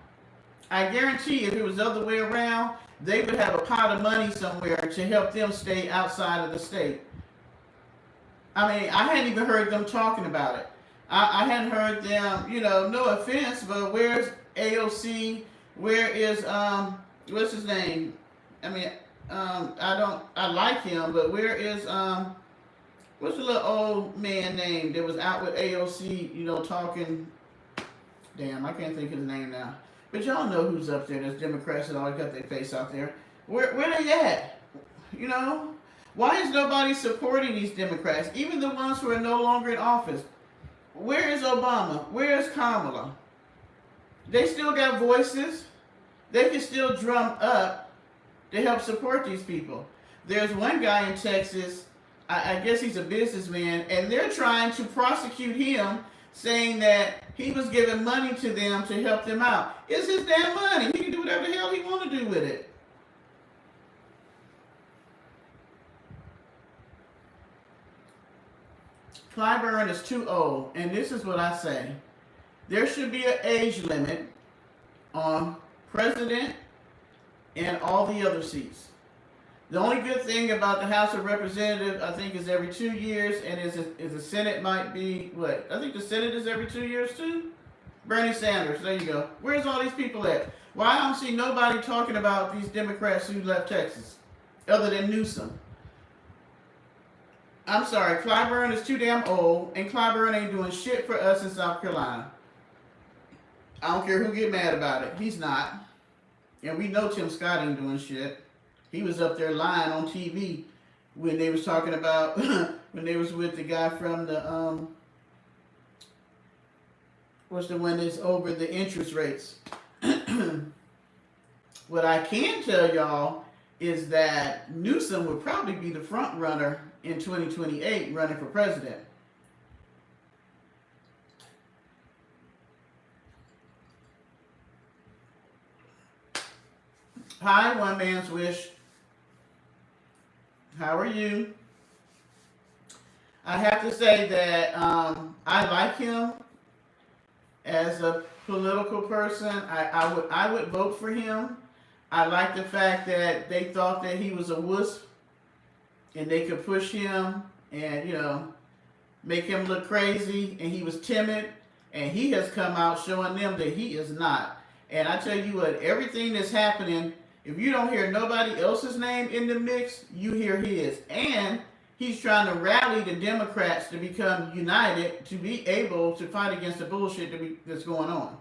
I guarantee if it was the other way around, they would have a pot of money somewhere to help them stay outside of the state. I mean, I hadn't even heard them talking about it. I hadn't heard them, you know, no offense, but where's AOC? Where is, what's his name? I mean, I like him, but where is, what's the little old man name that was out with AOC, you know, talking? Damn, I can't think of his name now. But y'all know who's up there. There's Democrats that always got their face out there. Where they at? You know? Why is nobody supporting these Democrats? Even the ones who are no longer in office. Where is Obama? Where is Kamala? They still got voices. They can still drum up to help support these people. There's one guy in Texas, I guess he's a businessman, and they're trying to prosecute him, saying that he was giving money to them to help them out. It's his damn money. He can do whatever the hell he want to do with it. Clyburn is too old, and this is what I say. There should be an age limit on president and all the other seats. The only good thing about the House of Representatives, I think, is every 2 years, and is the Senate might be, what? I think the Senate is every 2 years too? Bernie Sanders, there you go. Where's all these people at? Well, I don't see nobody talking about these Democrats who left Texas, other than Newsom. I'm sorry, Clyburn is too damn old, and Clyburn ain't doing shit for us in South Carolina. I don't care who get mad about it. He's not. And we know Tim Scott ain't doing shit. He was up there lying on TV when they was talking about, when they was with the guy from the, what's the one that's over the interest rates. What I can tell y'all is that Newsom would probably be the front runner in 2028 running for president. Hi, One Man's Wish. How are you? I have to say that I like him as a political person. I would vote for him. I like the fact that they thought that he was a wuss and they could push him and, you know, make him look crazy, and he was timid, and he has come out showing them that he is not. And I tell you what, everything that's happening, if you don't hear nobody else's name in the mix, you hear his. And he's trying to rally the Democrats to become united to be able to fight against the bullshit that's going on.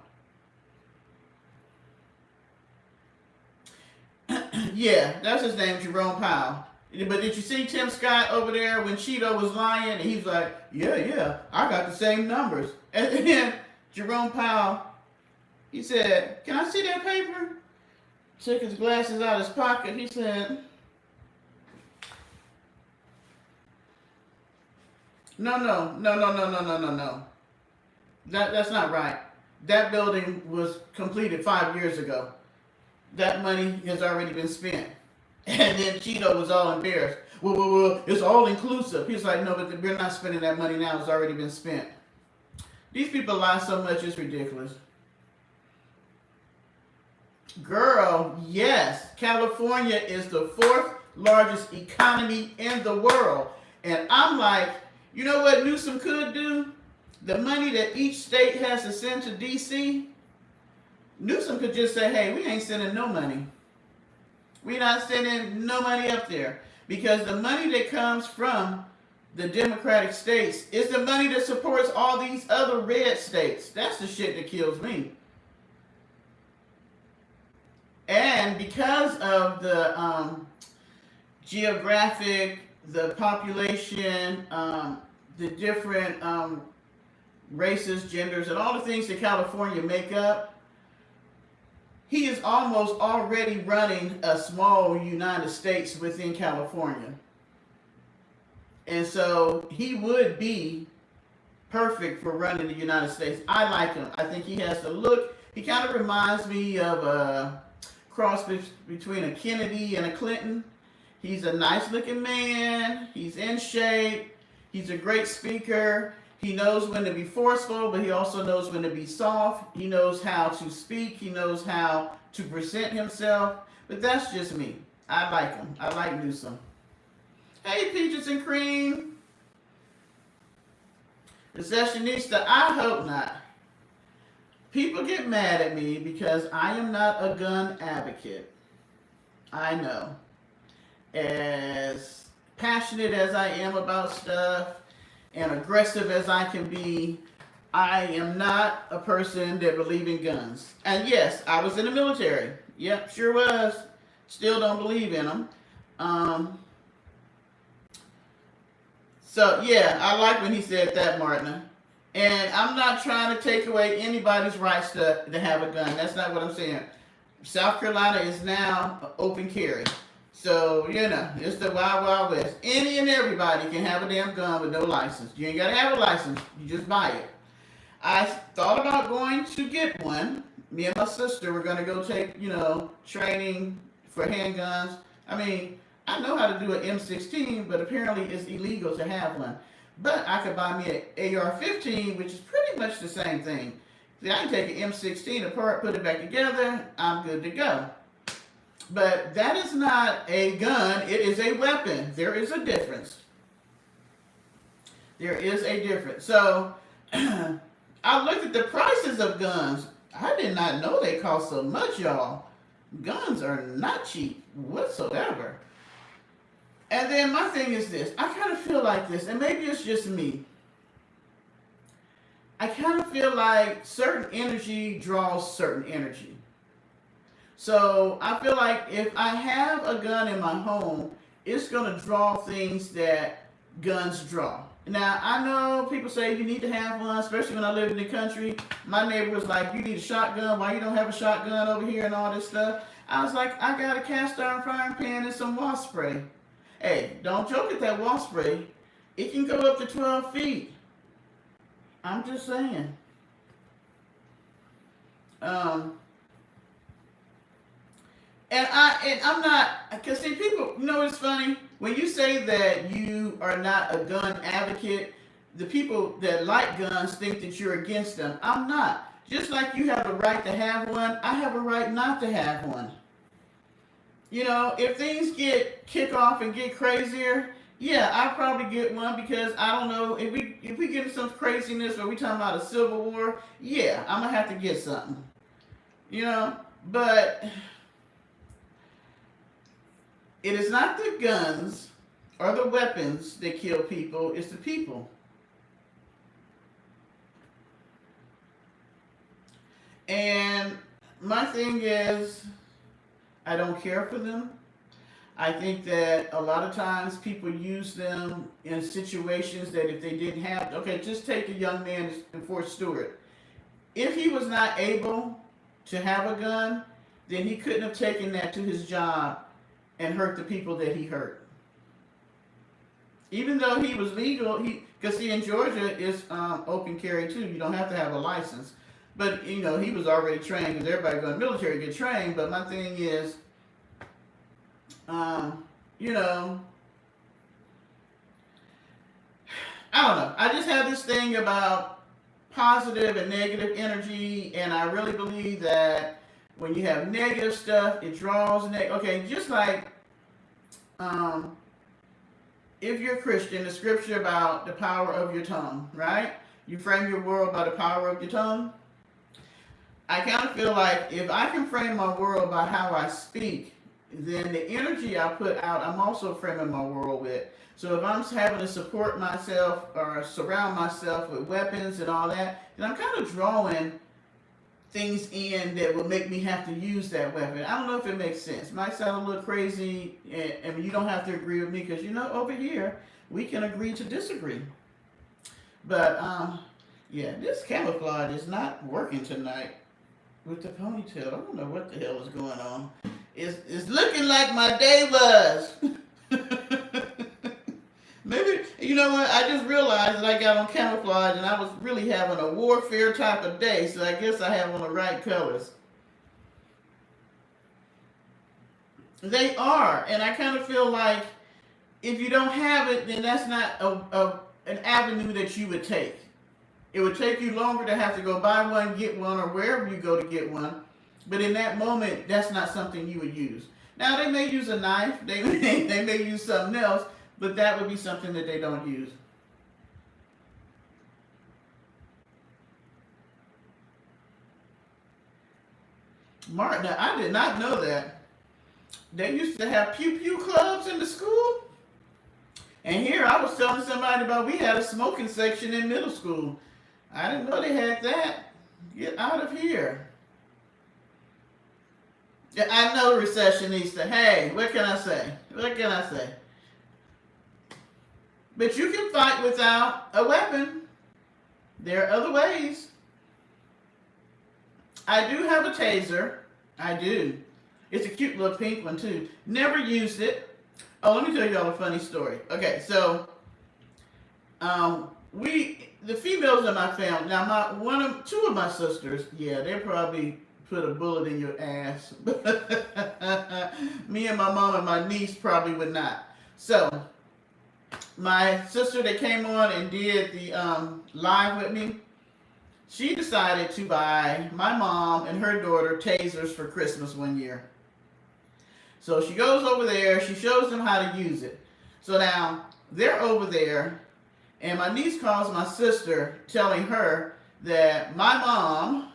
Yeah, that's his name, Jerome Powell. But did you see Tim Scott over there when Cheeto was lying? And he's like, yeah, I got the same numbers. And then Jerome Powell, he said, can I see that paper? Took his glasses out of his pocket. He said, no. That's not right. That building was completed 5 years ago. That money has already been spent. And then Cheeto was all embarrassed. Well, it's all inclusive. He's like, no, but we're not spending that money now. It's already been spent. These people lie so much, it's ridiculous. Girl, yes, California is the fourth largest economy in the world. And I'm like, you know what Newsom could do? The money that each state has to send to D.C., Newsom could just say, hey, we ain't sending no money. We're not sending no money up there. Because the money that comes from the Democratic states is the money that supports all these other red states. That's the shit that kills me. And because of the geographic, the population, the different races, genders, and all the things that California make up, he is almost already running a small United States within California. And so he would be perfect for running the United States. I like him. I think he has the look. He kind of reminds me of a cross between a Kennedy and a Clinton. He's a nice looking man. He's in shape. He's a great speaker. He knows when to be forceful, but he also knows when to be soft. He knows how to speak. He knows how to present himself. But that's just me. I like him. I like Newsom. Hey, Peaches and Cream. Recessionista, I hope not. People get mad at me because I am not a gun advocate. I know. As passionate as I am about stuff and aggressive as I can be, I am not a person that believes in guns. And yes, I was in the military. Yep, sure was. Still don't believe in them. So yeah, I like when he said that, Martina. And I'm not trying to take away anybody's rights to have a gun. That's not what I'm saying. South Carolina is now open carry. So, you know, it's the wild, wild west. Any and everybody can have a damn gun with no license. You ain't got to have a license. You just buy it. I thought about going to get one. Me and my sister were going to go take, training for handguns. I mean, I know how to do an M16, but apparently it's illegal to have one. But I could buy me an AR-15, which is pretty much the same thing. See, I can take an M16 apart, put it back together, I'm good to go. But that is not a gun, it is a weapon. There is a difference. There is a difference. So, I looked at the prices of guns. I did not know they cost so much, y'all. Guns are not cheap whatsoever. And then my thing is this. I kind of feel like this, and maybe it's just me. I kind of feel like certain energy draws certain energy. So I feel like if I have a gun in my home, it's going to draw things that guns draw. Now, I know people say you need to have one, especially when I lived in the country. My neighbor was like, you need a shotgun. Why you don't have a shotgun over here and all this stuff? I was like, I got a cast iron frying pan and some wasp spray. Hey, don't joke at that wasp spray. It can go up to 12 feet. I'm just saying. And I'm not, because see, people, it's funny, when you say that you are not a gun advocate, the people that like guns think that you're against them. I'm not. Just like you have a right to have one, I have a right not to have one. If things kick off and get crazier, yeah, I'll probably get one because I don't know, if we get into some craziness or we talking about a civil war, yeah, I'm going to have to get something. But it is not the guns or the weapons that kill people, it's the people. And my thing is, I don't care for them. I think that a lot of times people use them in situations that if they didn't have, okay, just take a young man in Fort Stewart. If he was not able to have a gun, then he couldn't have taken that to his job and hurt the people that he hurt. Even though he was legal, because see in Georgia it's open carry too. You don't have to have a license. But you know he was already trained because everybody going to the military to get trained. But my thing is, you know, I don't know. I just have this thing about positive and negative energy, and I really believe that when you have negative stuff, it draws okay, just like um, if you're a Christian, the scripture about the power of your tongue, right? You frame your world by the power of your tongue. I kind of feel like if I can frame my world by how I speak, then the energy I put out, I'm also framing my world with. So if I'm having to support myself or surround myself with weapons and all that, then I'm kind of drawing things in that will make me have to use that weapon. I don't know if it makes sense. It might sound a little crazy, and you don't have to agree with me because you know over here we can agree to disagree. But yeah, this camouflage is not working tonight with the ponytail. I don't know what the hell is going on. It's looking like my day was. Maybe, you know what, I just realized that I got on camouflage and I was really having a warfare type of day, so I guess I have on the right colors. They are, and I kind of feel like if you don't have it, then that's not an avenue that you would take. It would take you longer to have to go buy one, get one, or wherever you go to get one. But in that moment, that's not something you would use. Now, they may use a knife, they may use something else, but that would be something that they don't use. Martin, I did not know that. They used to have pew-pew clubs in the school. And here I was telling somebody about we had a smoking section in middle school. I didn't know they had that. Get out of here. Yeah, I know recessionista. Hey, what can I say? What can I say? But you can fight without a weapon. There are other ways. I do have a taser. I do. It's a cute little pink one too. Never used it. Oh, let me tell you all a funny story. Okay, so the females in my family. Now two of my sisters, yeah, they probably put a bullet in your ass. Me and my mom and my niece probably would not. So my sister that came on and did the live with me, she decided to buy my mom and her daughter tasers for Christmas one year. So she goes over there, she shows them how to use it. So now they're over there, and my niece calls my sister telling her that my mom,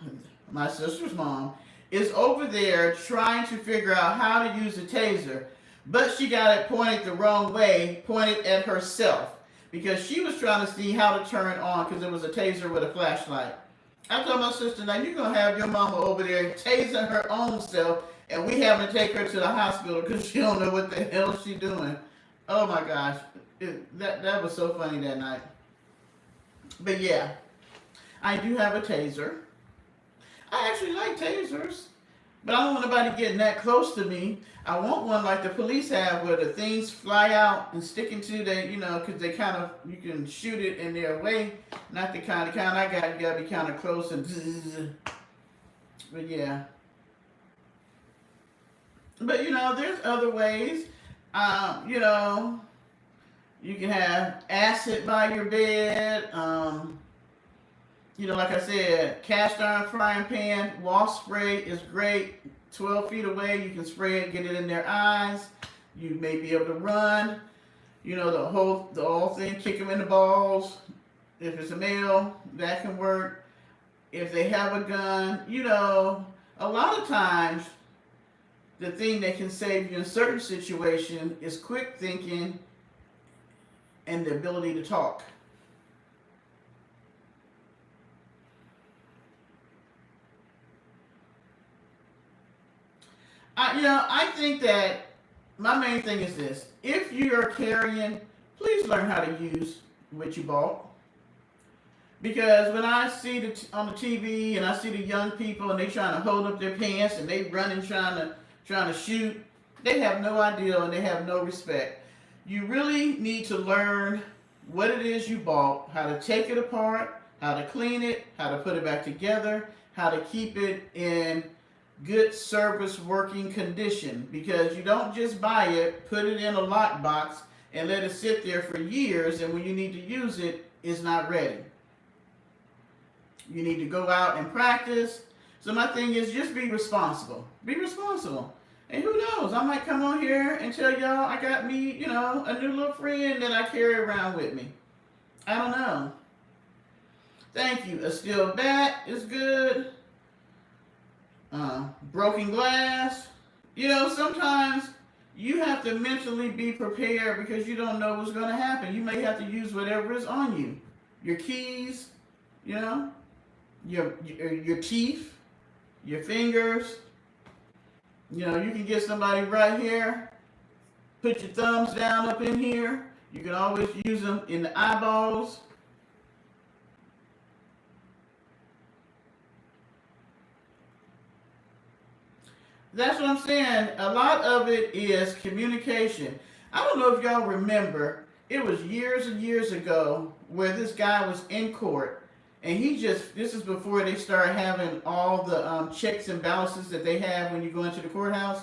my sister's mom, is over there trying to figure out how to use a taser, but she got it pointed the wrong way, pointed at herself, because she was trying to see how to turn it on because it was a taser with a flashlight. I told my sister, now you're going to have your mama over there tasing her own self, and we having to take her to the hospital because she don't know what the hell she's doing. Oh my gosh. That was so funny that night. But yeah, I do have a taser. I actually like tasers, but I don't want nobody getting that close to me. I want one like the police have where the things fly out and stick into the, because they kind of, you can shoot it in their way. Not the kind I got, you got to be kind of close and zzz. But yeah. But, there's other ways. You can have acid by your bed. Like I said, cast iron frying pan, wasp spray is great. 12 feet away, you can spray it, get it in their eyes. You may be able to run. The whole thing, kick them in the balls. If it's a male, that can work. If they have a gun, a lot of times, the thing that can save you in certain situations is quick thinking and the ability to talk. I think that my main thing is this. If you're carrying, please learn how to use what you bought. Because when I see on the TV and I see the young people and they trying to hold up their pants and they running trying to shoot, they have no idea and they have no respect. You really need to learn what it is you bought, how to take it apart, how to clean it, how to put it back together, how to keep it in good service working condition, because you don't just buy it, put it in a lockbox, and let it sit there for years, and when you need to use it, it's not ready. You need to go out and practice. So my thing is, just be responsible. Be responsible. And who knows, I might come on here and tell y'all I got me, a new little friend that I carry around with me. I don't know. Thank you. A steel bat is good. Broken glass. Sometimes you have to mentally be prepared because you don't know what's going to happen. You may have to use whatever is on you. Your keys, your teeth, your fingers. You can get somebody right here. Put your thumbs down up in here. You can always use them in the eyeballs. That's what I'm saying. A lot of it is communication. I don't know if y'all remember, it was years and years ago where this guy was in court, and this is before they started having all the checks and balances that they have when you go into the courthouse.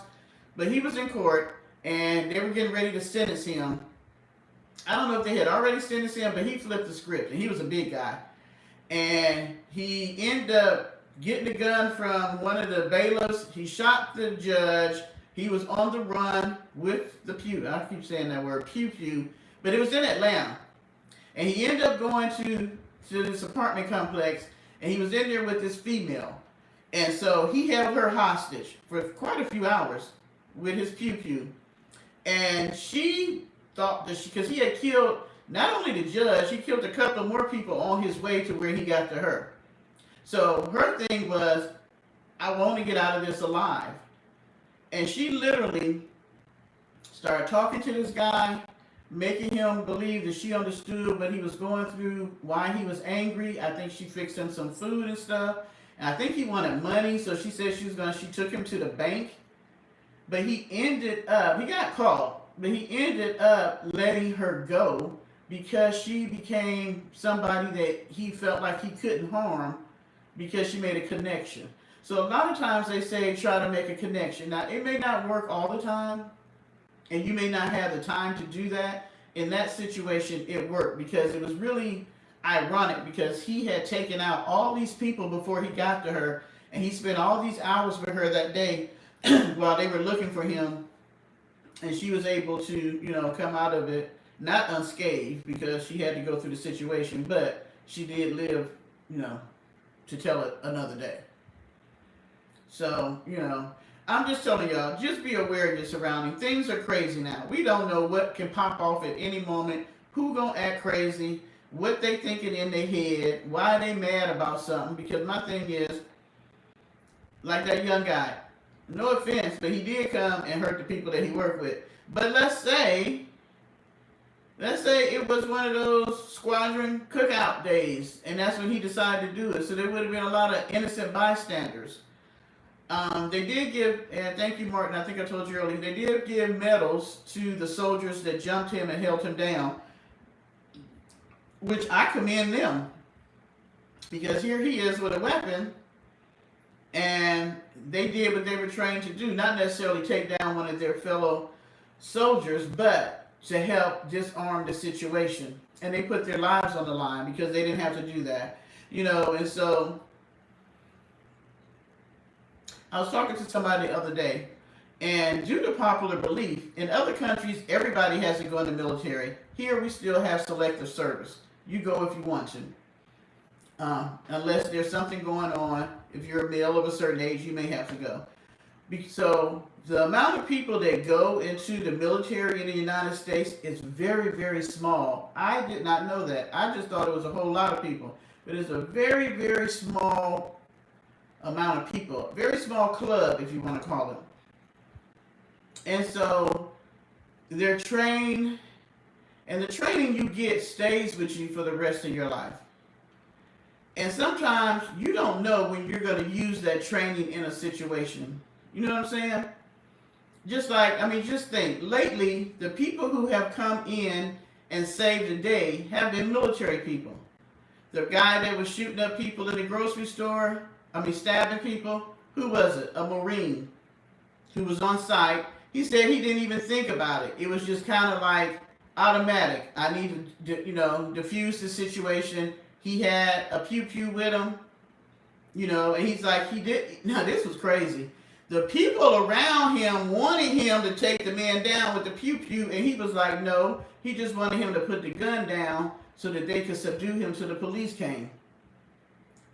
But he was in court, and they were getting ready to sentence him. I don't know if they had already sentenced him, but he flipped the script, and he was a big guy. And he ended up getting the gun from one of the bailiffs. He shot the judge. He was on the run with the pew. I keep saying that word, pew. But it was in Atlanta. And he ended up going to this apartment complex, and he was in there with this female. And so he held her hostage for quite a few hours with his pew. And she thought that because he had killed not only the judge, he killed a couple more people on his way to where he got to her. So her thing was, I want to get out of this alive. And she literally started talking to this guy, making him believe that she understood what he was going through, why he was angry. I think she fixed him some food and stuff. And I think he wanted money, so she said she took him to the bank. But he got caught, but he ended up letting her go because she became somebody that he felt like he couldn't harm because she made a connection. So a lot of times they say try to make a connection. Now, it may not work all the time, and you may not have the time to do that. In that situation, it worked because it was really ironic because he had taken out all these people before he got to her, and he spent all these hours with her that day while they were looking for him, and she was able to, come out of it not unscathed because she had to go through the situation, but she did live, to tell it another day. So, I'm just telling y'all, just be aware of your surroundings. Things are crazy now. We don't know what can pop off at any moment, who gonna act crazy, what they thinking in their head, why they mad about something. Because my thing is, like that young guy, no offense, but he did come and hurt the people that he worked with. But let's say it was one of those squadron cookout days, and that's when he decided to do it. So there would have been a lot of innocent bystanders. They did give, and thank you, Martin, I think I told you earlier, they did give medals to the soldiers that jumped him and held him down, which I commend them. Because here he is with a weapon, and they did what they were trained to do, not necessarily take down one of their fellow soldiers, but to help disarm the situation. And they put their lives on the line because they didn't have to do that. And so I was talking to somebody the other day, and due to popular belief, in other countries, everybody has to go in the military. Here, we still have selective service. You go if you want to. Unless there's something going on. If you're a male of a certain age, you may have to go. So the amount of people that go into the military in the United States is very, very small. I did not know that. I just thought it was a whole lot of people. But it's a very, very small amount of people. Very small club, if you want to call it. And so they're trained, and the training you get stays with you for the rest of your life. And sometimes you don't know when you're going to use that training in a situation. You know what I'm saying? just like, I mean, just think, lately, the people who have come in and saved the day have been military people. The guy that was shooting up people in the grocery store, I mean, stabbing people, who was it? A Marine who was on site. He said he didn't even think about it. It was just kind of like automatic. I need to, diffuse the situation. He had a pew pew with him, and he's like, he did. Now, this was crazy. The people around him wanted him to take the man down with the pew pew, and he was like, no. He just wanted him to put the gun down so that they could subdue him till the police came.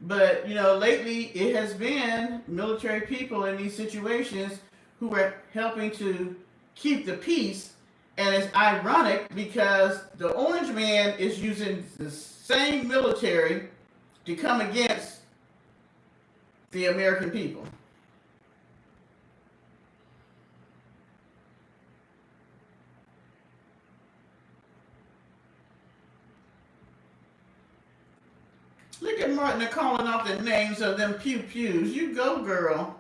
But, lately it has been military people in these situations who are helping to keep the peace. And it's ironic because the orange man is using the same military to come against the American people. Look at Martin, they're calling off the names of them pew pews. You go, girl.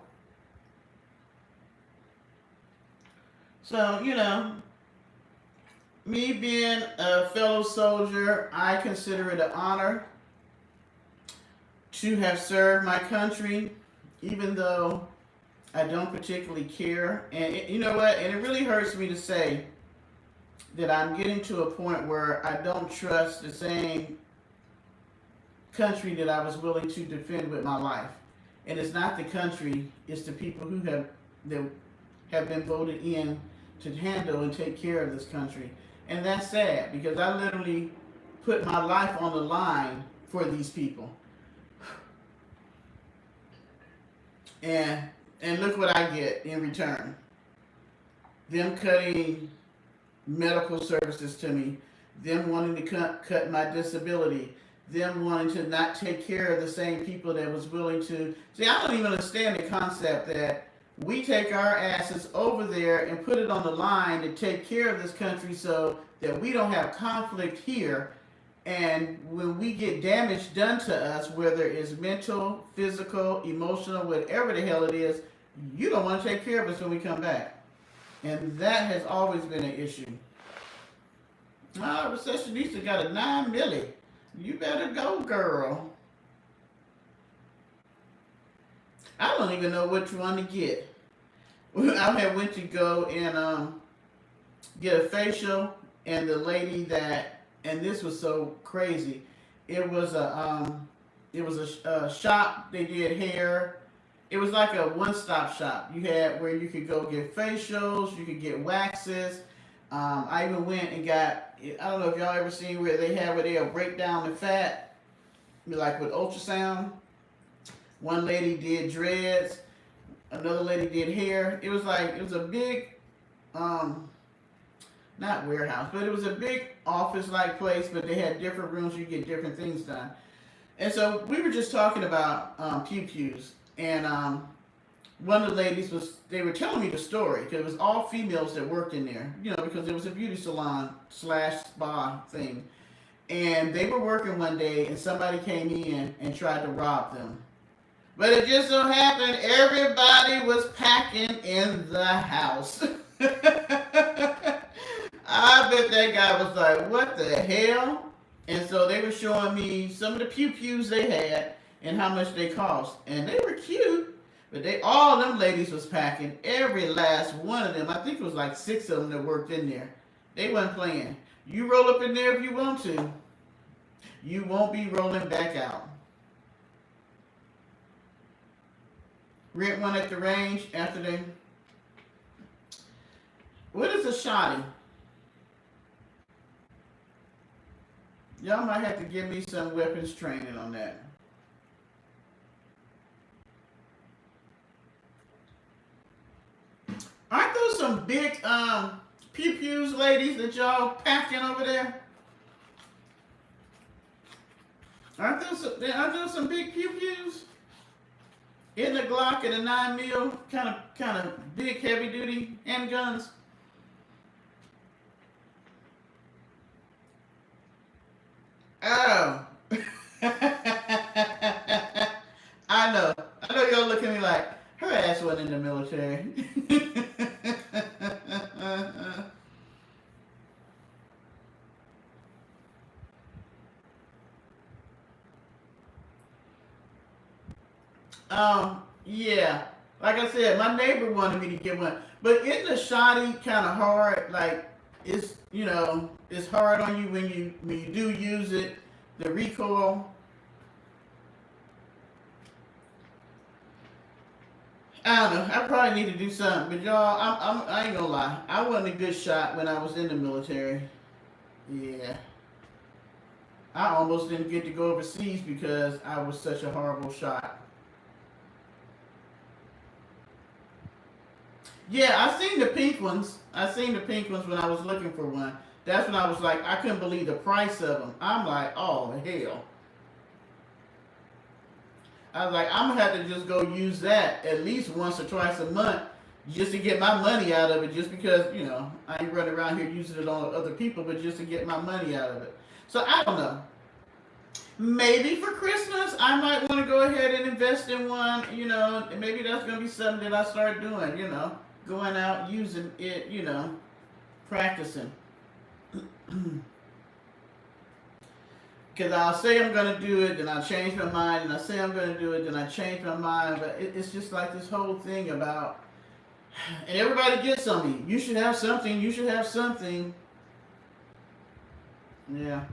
So, me being a fellow soldier, I consider it an honor to have served my country, even though I don't particularly care. And you know what? And it really hurts me to say that I'm getting to a point where I don't trust the same country that I was willing to defend with my life. And it's not the country, it's the people who have been voted in to handle and take care of this country. And that's sad because I literally put my life on the line for these people. And look what I get in return. Them cutting medical services to me, them wanting to cut my disability, them wanting to not take care of the same people that was willing to. See, I don't even understand the concept that we take our asses over there and put it on the line to take care of this country so that we don't have conflict here. And when we get damage done to us, whether it's mental, physical, emotional, whatever the hell it is, you don't want to take care of us when we come back. And that has always been an issue. Recessionista got a 9 milli. You better go, girl. I don't even know which one to get. I had went to go and get a facial, and the lady and this was so crazy. It was a shop. They did hair. It was like a one-stop shop. You had where you could go get facials, you could get waxes. I even went and got, I don't know if y'all ever seen where they'll break down the fat, like with ultrasound. One lady did dreads, another lady did hair. It was a big, not warehouse, but it was a big office-like place, but they had different rooms you get different things done. And so we were just talking about pew pews, and one of the ladies they were telling me the story, because it was all females that worked in there, because it was a beauty salon / spa thing. And they were working one day, and somebody came in and tried to rob them. But it just so happened everybody was packing in the house. I bet that guy was like, what the hell? And so they were showing me some of the pew pews they had and how much they cost. And they were cute, but all them ladies was packing, every last one of them. I think it was like 6 of them that worked in there. They wasn't playing. You roll up in there if you want to. You won't be rolling back out. Rent one at the range after they... What is a shotty? Y'all might have to give me some weapons training on that. Aren't those some big pew pews, ladies, that y'all packing over there? Aren't those some big pew pews? In the Glock and a 9 mil, kind of big, heavy duty handguns. Oh. I know y'all look at me like, her ass wasn't in the military. Yeah. Like I said, my neighbor wanted me to get one. But isn't the shoddy kind of hard? Like, it's hard on you when you do use it. The recoil. I don't know. I probably need to do something. But y'all, I ain't gonna lie. I wasn't a good shot when I was in the military. Yeah. I almost didn't get to go overseas because I was such a horrible shot. Yeah, I seen the pink ones. I seen the pink ones when I was looking for one. That's when I was like, I couldn't believe the price of them. I'm like, oh hell. I was like, I'm gonna have to just go use that at least once or twice a month just to get my money out of it. Just because I ain't running around here using it on other people, but just to get my money out of it. So I don't know. Maybe for Christmas, I might want to go ahead and invest in one. Maybe that's gonna be something that I start doing. Going out using it. Practicing. Because I'll say I'm going to do it, then I'll change my mind, and I say I'm going to do it, then I change my mind. But it's just like this whole thing about, and everybody gets on me. You should have something. You should have something. Yeah.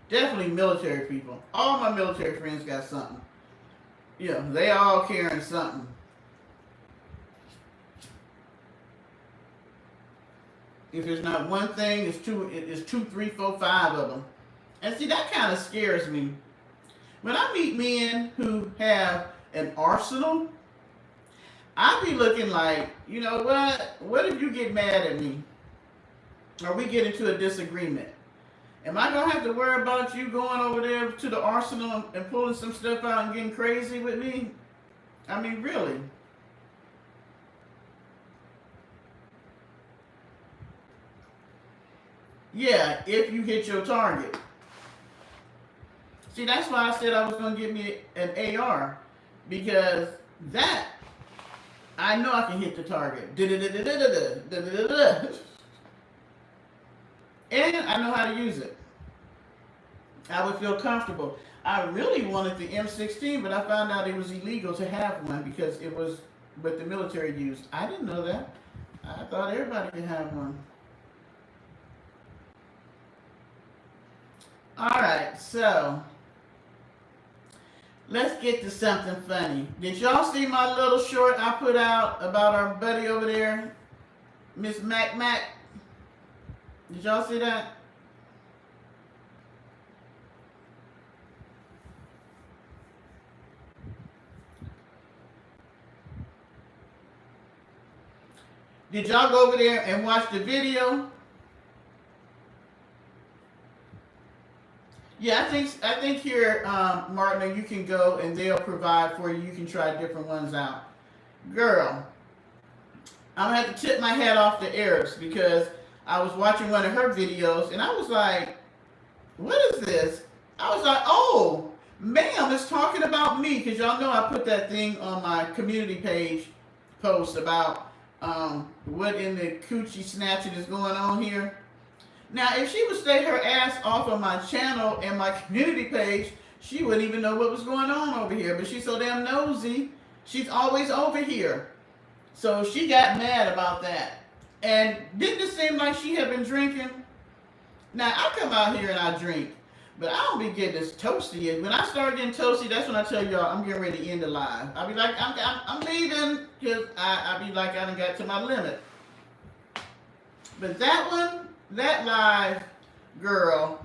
Definitely military people. All my military friends got something. Yeah, they all carrying something. If it's not one thing, it's two. It's 2, 3, 4, 5 of them. And see, that kind of scares me. When I meet men who have an arsenal, I be looking like, you know what? What if you get mad at me? Or we get into a disagreement? Am I going to have to worry about you going over there to the arsenal and pulling some stuff out and getting crazy with me? I mean, really? Yeah, if you hit your target. See, that's why I said I was going to get me an AR. Because that, I know I can hit the target. And I know how to use it. I would feel comfortable. I really wanted the M16, but I found out it was illegal to have one because it was what the military used. I didn't know that. I thought everybody could have one. Alright, so let's get to something funny. Did y'all see my little short I put out about our buddy over there, Miss Mac Mac? Did y'all see that? Did y'all go over there and watch the video? Yeah, I think here, Martin, you can go and they'll provide for you. You can try different ones out. Girl, I'm gonna have to tip my hat off to Eris because I was watching one of her videos and I was like, what is this? I was like, oh, ma'am, it's talking about me because y'all know I put that thing on my community page post about what in the coochie snatching is going on here. Now, if she would stay her ass off of my channel and my community page, she wouldn't even know what was going on over here. But she's so damn nosy, she's always over here. So she got mad about that. And didn't it seem like she had been drinking? Now, I come out here and I drink, but I don't be getting as toasty. When I start getting toasty, that's when I tell y'all I'm getting ready to end the live. I'll be like, I'm leaving because I be like I done got to my limit. But that one, that live girl,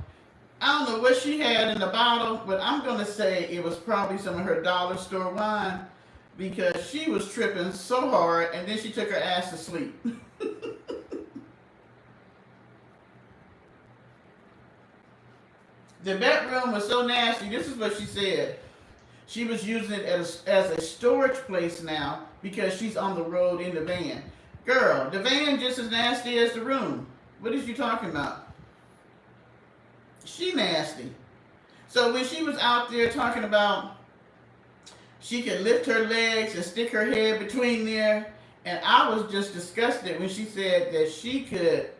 I don't know what she had in the bottle, but I'm going to say it was probably some of her dollar store wine because she was tripping so hard and then she took her ass to sleep. The bedroom was so nasty. This is what she said. She was using it as a storage place now because she's on the road in the van. Girl, the van just as nasty as the room. What is you talking about? She nasty. So when she was out there talking about she could lift her legs and stick her head between there, and I was just disgusted when she said that she could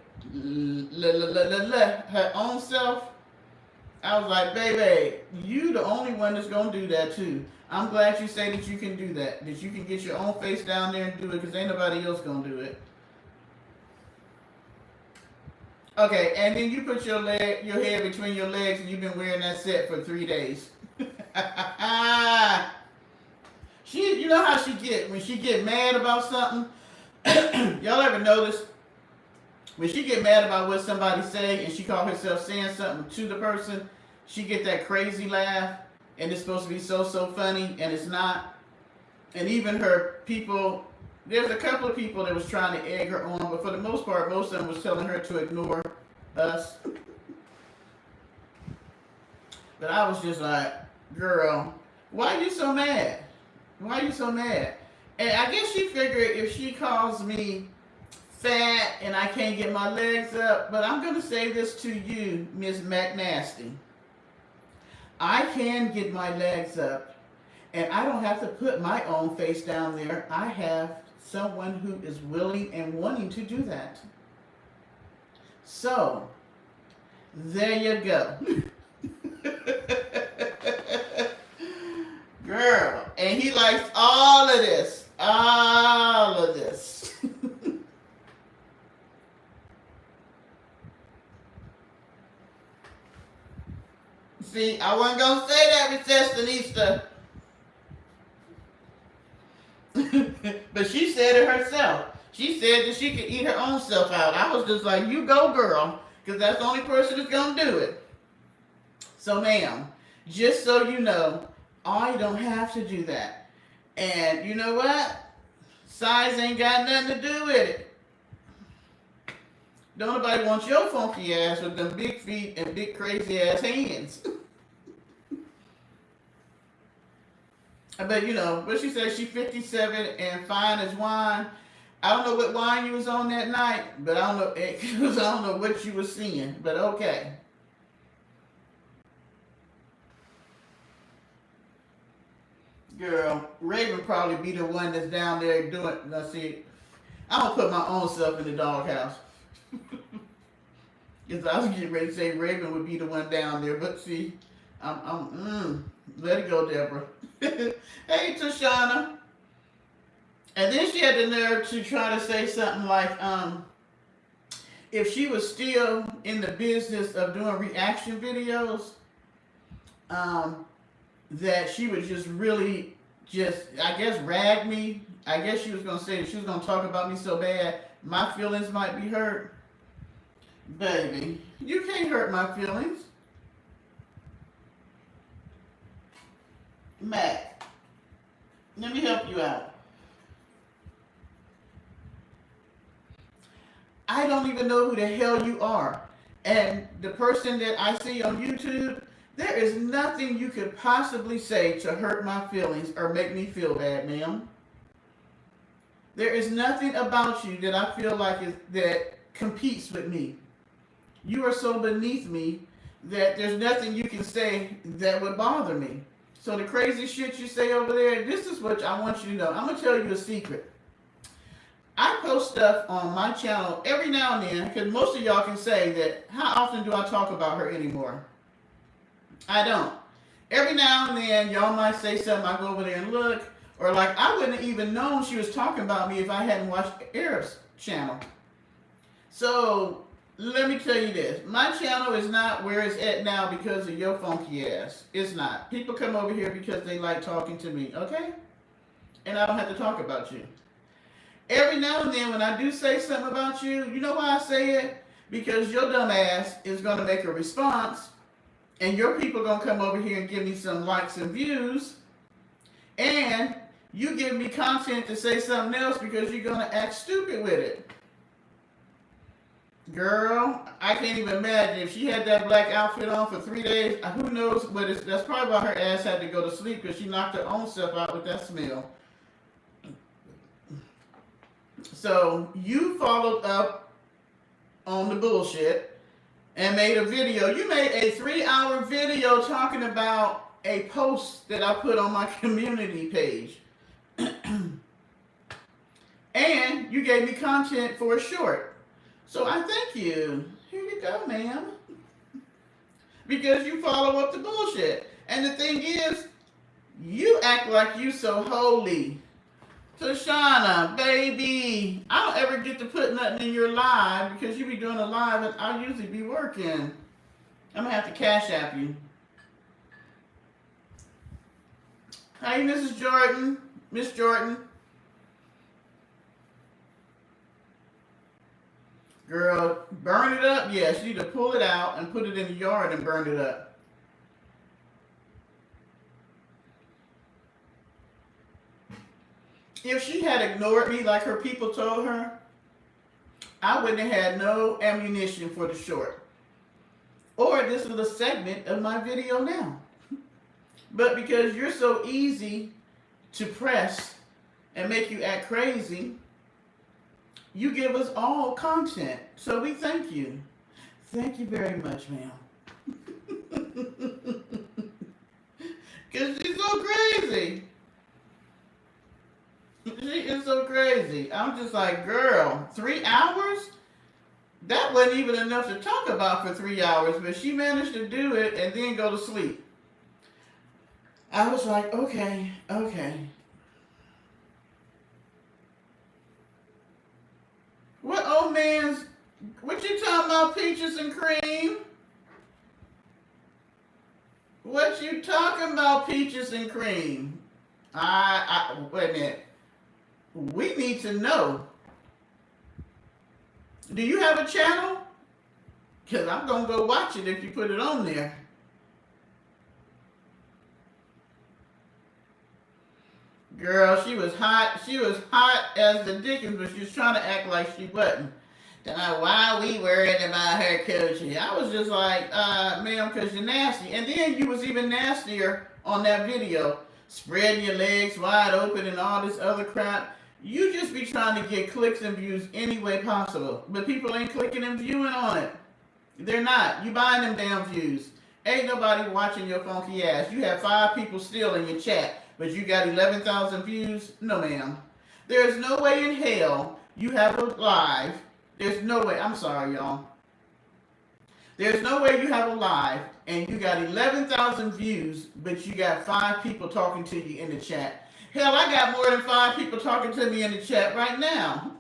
her own self. I was like, baby, you the only one that's gonna do that too. I'm glad you say that you can do that. That you can get your own face down there and do it, because ain't nobody else gonna do it. Okay, and then you put your head between your legs, and you've been wearing that set for 3 days. You know how she get when she get mad about something. Y'all ever notice when she get mad about what somebody say, and she call herself saying something to the person, she get that crazy laugh, and it's supposed to be so funny, and it's not. And even her people, there's a couple of people that was trying to egg her on, but for the most part, most of them was telling her to ignore us. But I was just like, girl, why are you so mad? Why are you so mad? And I guess she figured if she calls me fat and I can't get my legs up, but I'm going to say this to you, Miss McNasty. I can get my legs up, and I don't have to put my own face down there. I have someone who is willing and wanting to do that. So, there you go. Girl, and he likes all of this. All of this. See, I wasn't going to say that, Recessionista. But she said it herself. She said that she could eat her own self out. I was just like, you go, girl, because that's the only person that's going to do it. So, ma'am, just so you know, you don't have to do that. And you know what? Size ain't got nothing to do with it. Don't nobody want your funky ass with them big feet and big crazy ass hands. But you know, but she said she's 57 and fine as wine. I don't know what wine you was on that night, but I don't know what you was seeing. But okay. Girl, Raven probably be the one that's down there doing. Let's see, I don't put my own self in the doghouse. Because I was getting ready to say Raven would be the one down there, but see, let it go, Deborah. Hey, Tashana. And then she had the nerve to try to say something like, if she was still in the business of doing reaction videos, that she would just really I guess, rag me. I guess she was going to say that she was going to talk about me so bad, my feelings might be hurt. Baby, you can't hurt my feelings. Mac, let me help you out. I don't even know who the hell you are. And the person that I see on YouTube, there is nothing you could possibly say to hurt my feelings or make me feel bad, ma'am. There is nothing about you that I feel like that competes with me. You are so beneath me that there's nothing you can say that would bother me. So the crazy shit you say over there, this is what I want you to know. I'm going to tell you a secret. I post stuff on my channel every now and then, because most of y'all can say that, how often do I talk about her anymore? I don't. Every now and then, y'all might say something, I go over there and look, or like, I wouldn't have even known she was talking about me if I hadn't watched Eric's channel. So, let me tell you this. My channel is not where it's at now because of your funky ass. It's not. People come over here because they like talking to me, okay? And I don't have to talk about you. Every now and then when I do say something about you, you know why I say it? Because your dumb ass is going to make a response, and your people are going to come over here and give me some likes and views, and you give me content to say something else because you're going to act stupid with it. Girl, I can't even imagine if she had that black outfit on for 3 days. Who knows? But that's probably why her ass had to go to sleep, because she knocked her own self out with that smell. So you followed up on the bullshit and made a video. You made a 3-hour video talking about a post that I put on my community page. And you gave me content for a short. So I thank you. Here you go, ma'am. because you follow up the bullshit. And the thing is, you act like you so holy. Tashana, baby, I don't ever get to put nothing in your live because you be doing a live and I usually be working. I'm gonna have to cash app you. Hey, Mrs. Jordan, Miss Jordan. Girl, burn it up? Yes, you need to pull it out and put it in the yard and burn it up. If she had ignored me like her people told her, I wouldn't have had no ammunition for the short. Or this is a segment of my video now. But because you're so easy to press and make you act crazy, you give us all content. So we thank you. Thank you very much, ma'am. Because she's so crazy. She is so crazy. I'm just like, girl, 3 hours? That wasn't even enough to talk about for 3 hours, but she managed to do it and then go to sleep. I was like, okay. What old man's, what you talking about, peaches and cream? What you talking about, peaches and cream? Wait a minute. We need to know. Do you have a channel? Because I'm going to go watch it if you put it on there. Girl, she was hot. She was hot as the dickens, but she was trying to act like she wasn't. Why are we worried about her coaching? I was just like, ma'am, because you're nasty. And then you was even nastier on that video. Spreading your legs wide open and all this other crap. You just be trying to get clicks and views any way possible. But people ain't clicking and viewing on it. They're not. You buying them damn views. Ain't nobody watching your funky ass. You have 5 people still in your chat, but you got 11,000 views? No, ma'am. There's no way in hell you have a live. There's no way. I'm sorry, y'all. There's no way you have a live and you got 11,000 views, but you got 5 people talking to you in the chat. Hell, I got more than 5 people talking to me in the chat right now.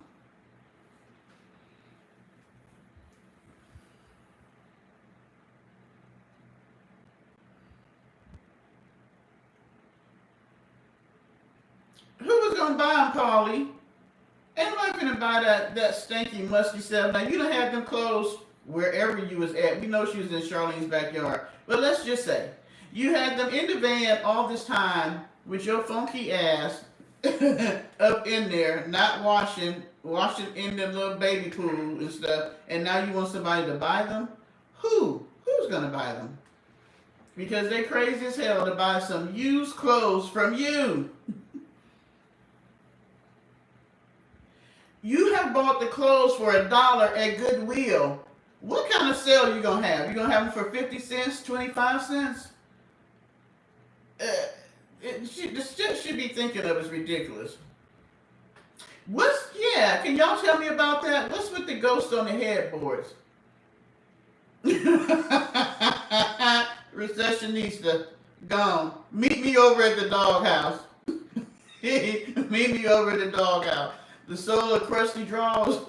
Who was going to buy them, Paulie? Ain't nobody finna buy that stinky, musty stuff. Now, you done had them clothes wherever you was at. We know she was in Charlene's backyard. But let's just say, you had them in the van all this time with your funky ass up in there, not washing in the little baby pool and stuff, and now you want somebody to buy them? Who's gonna buy them? Because they crazy as hell to buy some used clothes from you. You have bought the clothes for $1 at Goodwill. What kind of sale you gonna have? You gonna have them for 50 cents, 25 cents? This shit should be thinking of is ridiculous. Can y'all tell me about that? What's with the ghost on the headboards? Recessionista, gone. Meet me over at the doghouse. Meet me over at the doghouse. The soul of crusty draws.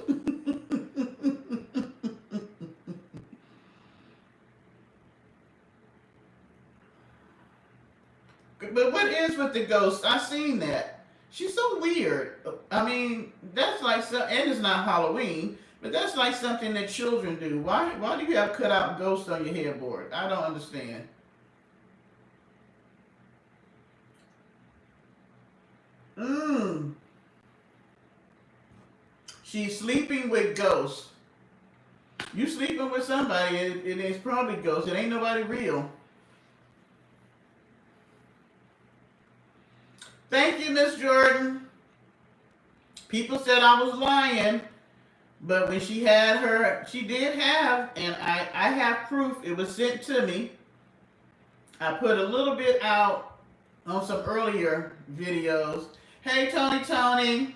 But what is with the ghost? I seen that. She's so weird. I mean, that's like and it's not Halloween, but that's like something that children do. Why do you have cut out ghosts on your headboard? I don't understand. She's sleeping with ghosts. You sleeping with somebody, it is probably ghosts. It ain't nobody real. Thank you, Miss Jordan. People said I was lying, but when she had her, she did have, and I have proof. It was sent to me. I put a little bit out on some earlier videos. Hey, Tony.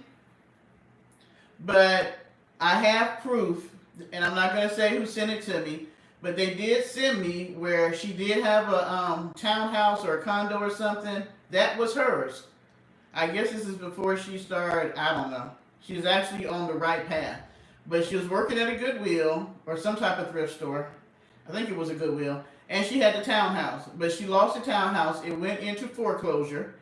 But I have proof, and I'm not going to say who sent it to me, But they did send me where she did have a townhouse or a condo or something. That was hers. I guess this is before she started, I don't know. She was actually on the right path. But she was working at a Goodwill or some type of thrift store. I think it was a Goodwill. And she had the townhouse. But she lost the townhouse. It went into foreclosure.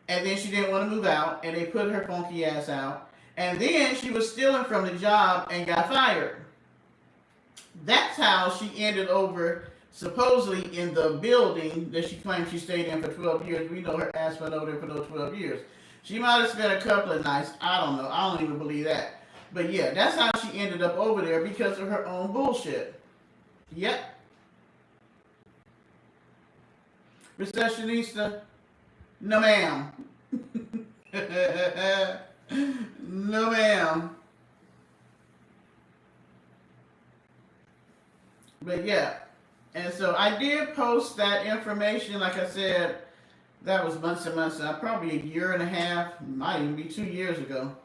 And then she didn't want to move out. And they put her funky ass out. And then she was stealing from the job and got fired. That's how she ended over supposedly in the building that she claimed she stayed in for 12 years. We know her ass went over there for those 12 years. She might have spent a couple of nights. I don't know. I don't even believe that. But yeah, that's how she ended up over there because of her own bullshit. Yep. Recessionista? No, ma'am. No, ma'am. But yeah. And so I did post that information, like I said, that was months and months, probably a year and a half, might even be 2 years ago.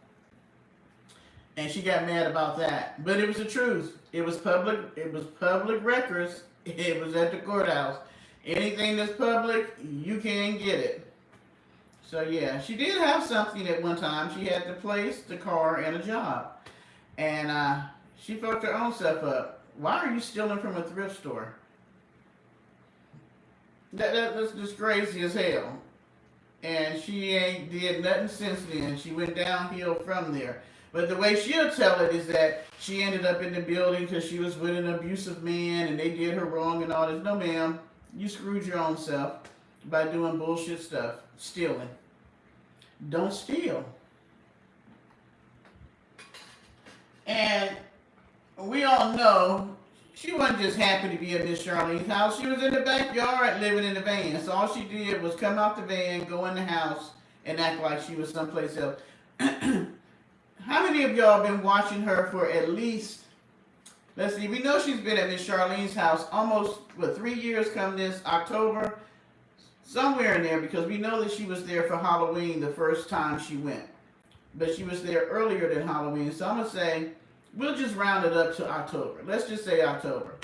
And she got mad about that. But it was the truth. It was public records. It was at the courthouse. Anything that's public, you can get it. So yeah, she did have something at one time. She had the place, the car, and a job. And she fucked her own stuff up. Why are you stealing from a thrift store? That's just crazy as hell. And she ain't did nothing since then. She went downhill from there. But the way she'll tell it is that she ended up in the building because she was with an abusive man and they did her wrong and all this. No, ma'am. You screwed your own self by doing bullshit stuff. Stealing. Don't steal. And we all know she wasn't just happy to be at Miss Charlene's house. She was in the backyard living in the van. So all she did was come out the van, go in the house, and act like she was someplace else. How many of y'all been watching her for at least, let's see, we know she's been at Miss Charlene's house almost, 3 years come this October? Somewhere in there, because we know that she was there for Halloween the first time she went. But she was there earlier than Halloween. So I'm going to say, we'll just round it up to October. Let's just say October.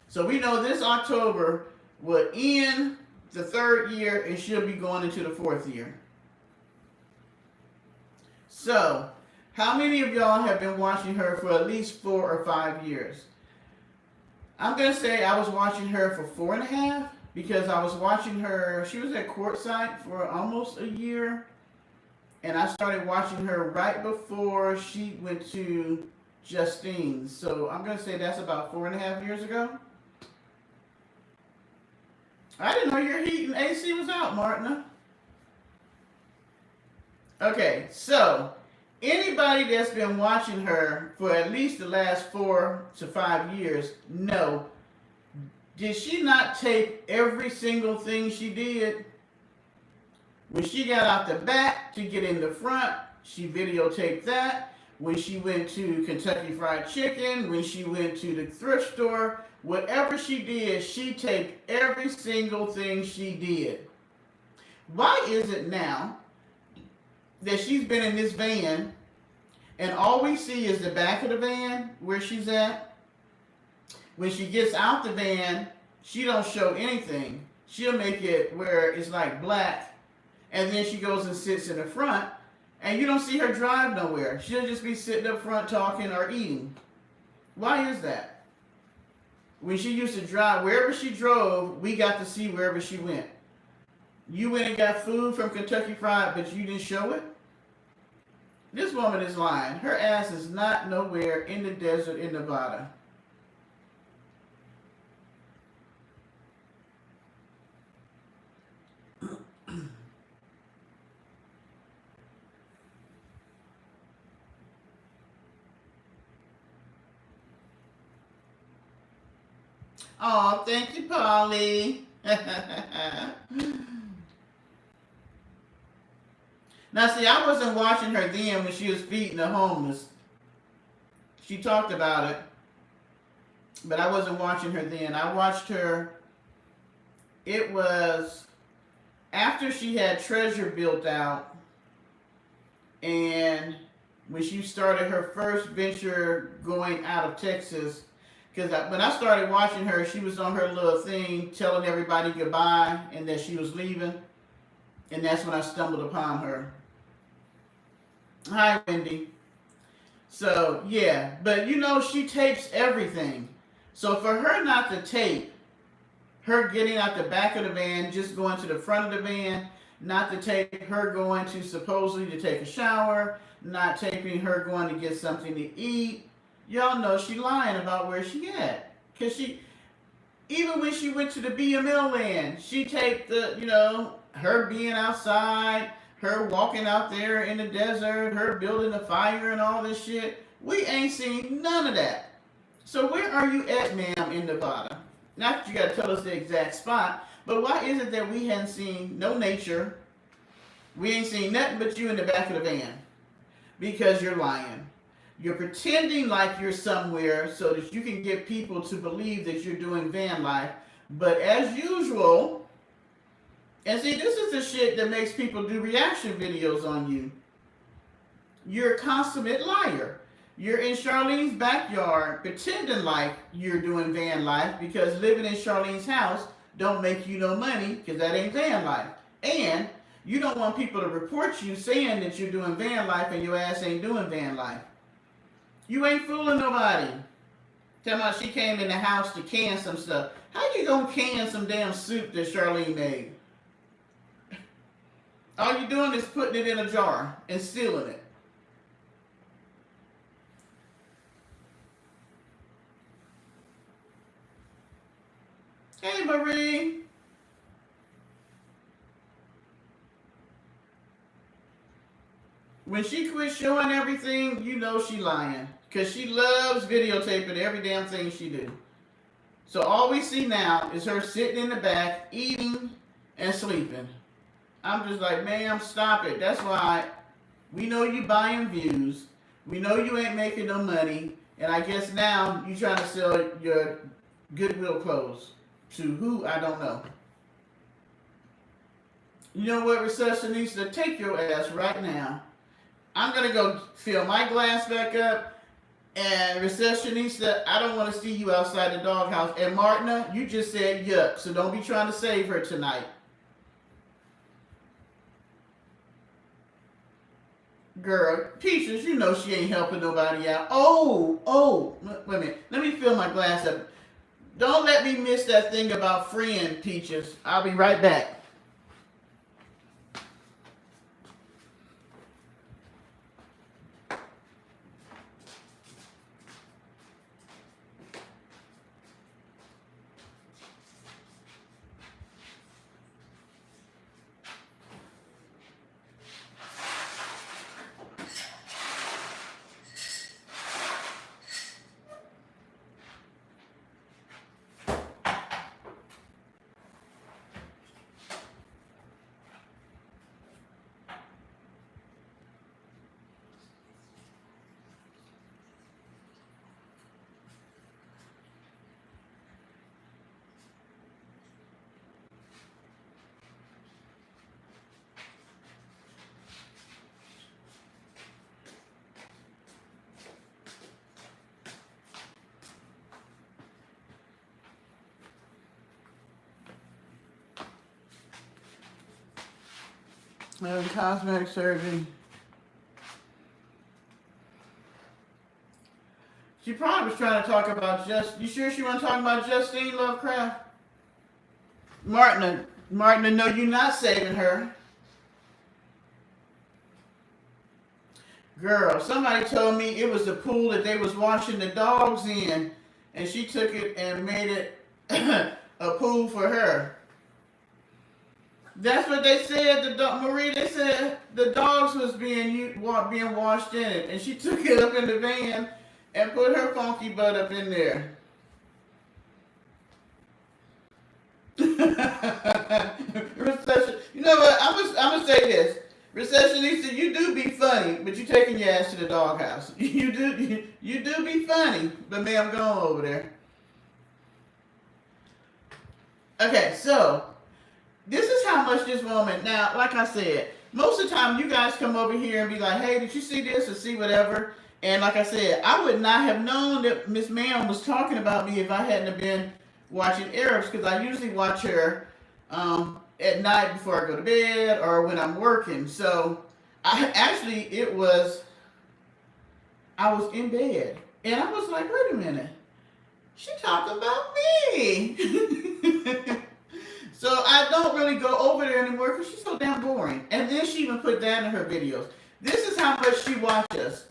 So we know this October will end the 3rd year and she'll be going into the 4th year. So, how many of y'all have been watching her for at least 4 or 5 years? I'm going to say I was watching her for 4.5 because I was watching her, she was at Quartzsite for almost a year. And I started watching her right before she went to Justine's. So I'm going to say that's about 4.5 years ago. I didn't know your heat and AC was out, Martina. Okay, so anybody that's been watching her for at least the last 4 to 5 years, know, did she not tape every single thing she did? When she got out the back to get in the front, she videotaped that. When she went to Kentucky Fried Chicken, when she went to the thrift store, whatever she did, she taped every single thing she did. Why is it now that she's been in this van and all we see is the back of the van where she's at? When she gets out the van, she don't show anything. She'll make it where it's like black, and then she goes and sits in the front, and you don't see her drive nowhere. She'll just be sitting up front talking or eating. Why is that? When she used to drive, wherever she drove, we got to see wherever she went. You went and got food from Kentucky Fried, but you didn't show it? This woman is lying. Her ass is not nowhere in the desert in Nevada. Oh, thank you, Polly. Now, see, I wasn't watching her then when she was feeding the homeless. She talked about it, but I wasn't watching her then. I watched her, it was after she had Treasure built out, and when she started her first venture going out of Texas, Because when I started watching her, she was on her little thing telling everybody goodbye and that she was leaving. And that's when I stumbled upon her. Hi, Wendy. So, yeah. But you know, she tapes everything. So for her not to tape, her getting out the back of the van, just going to the front of the van, not to tape her going to supposedly to take a shower, not taping her going to get something to eat. Y'all know she lying about where she at. Because she, even when she went to the BML land, she taped the, you know, her being outside, her walking out there in the desert, her building a fire and all this shit. We ain't seen none of that. So where are you at, ma'am, in Nevada? Not that you got to tell us the exact spot, but why is it that we hadn't seen no nature? We ain't seen nothing but you in the back of the van. Because you're lying. You're pretending like you're somewhere so that you can get people to believe that you're doing van life. But as usual, and see, this is the shit that makes people do reaction videos on you. You're a consummate liar. You're in Charlene's backyard pretending like you're doing van life because living in Charlene's house don't make you no money because that ain't van life. And you don't want people to report you saying that you're doing van life and your ass ain't doing van life. You ain't fooling nobody. Tell me she came in the house to can some stuff. How you gonna can some damn soup that Charlene made? All you doing is putting it in a jar and sealing it. Hey, Marie. When she quit showing everything, you know she lying. Because she loves videotaping every damn thing she do. So all we see now is her sitting in the back, eating and sleeping. I'm just like, ma'am, stop it. That's why we know you buying views. We know you ain't making no money. And I guess now you trying to sell your Goodwill clothes. To who, I don't know. You know what, receptionista? Take your ass right now. I'm going to go fill my glass back up. And receptionista, I don't want to see you outside the doghouse. And Martina, you just said yuck. So don't be trying to save her tonight. Girl, Peaches, you know she ain't helping nobody out. Oh, wait a minute. Let me fill my glass up. Don't let me miss that thing about friend, Peaches. I'll be right back. Cosmetic surgery. She probably was trying to talk about you sure she wasn't talking about Justine Lovecraft? Martina, no, you're not saving her. Girl, somebody told me it was the pool that they was washing the dogs in, and she took it and made it a pool for her. That's what they said. Marie, they said the dogs was being washed in it, and she took it up in the van and put her funky butt up in there. Recession. You know what? I'm gonna say this. Receptionista, you do be funny, but you taking your ass to the doghouse. You do be funny, but ma'am, go on over there. Okay, so this is how much this woman, now, like I said, most of the time you guys come over here and be like, hey, did you see this or see whatever? And like I said, I would not have known that Miss Ma'am was talking about me if I hadn't have been watching Arabs, because I usually watch her at night before I go to bed or when I'm working. So I was in bed and I was like, wait a minute, she talking about me. So I don't really go over there anymore because she's so damn boring. And then she even put that in her videos. This is how much she watches.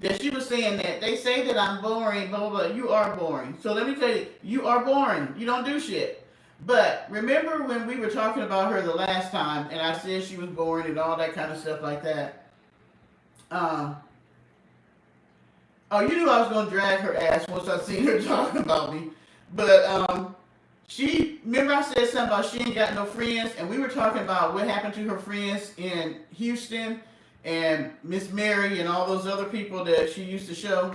That she was saying that they say that I'm boring, blah, blah, blah. You are boring. So let me tell you, you are boring. You don't do shit. But remember when we were talking about her the last time and I said she was boring and all that kind of stuff like that? Oh, you knew I was going to drag her ass once I seen her talking about me. But remember I said something about she ain't got no friends, and we were talking about what happened to her friends in Houston and Miss Mary and all those other people that she used to show.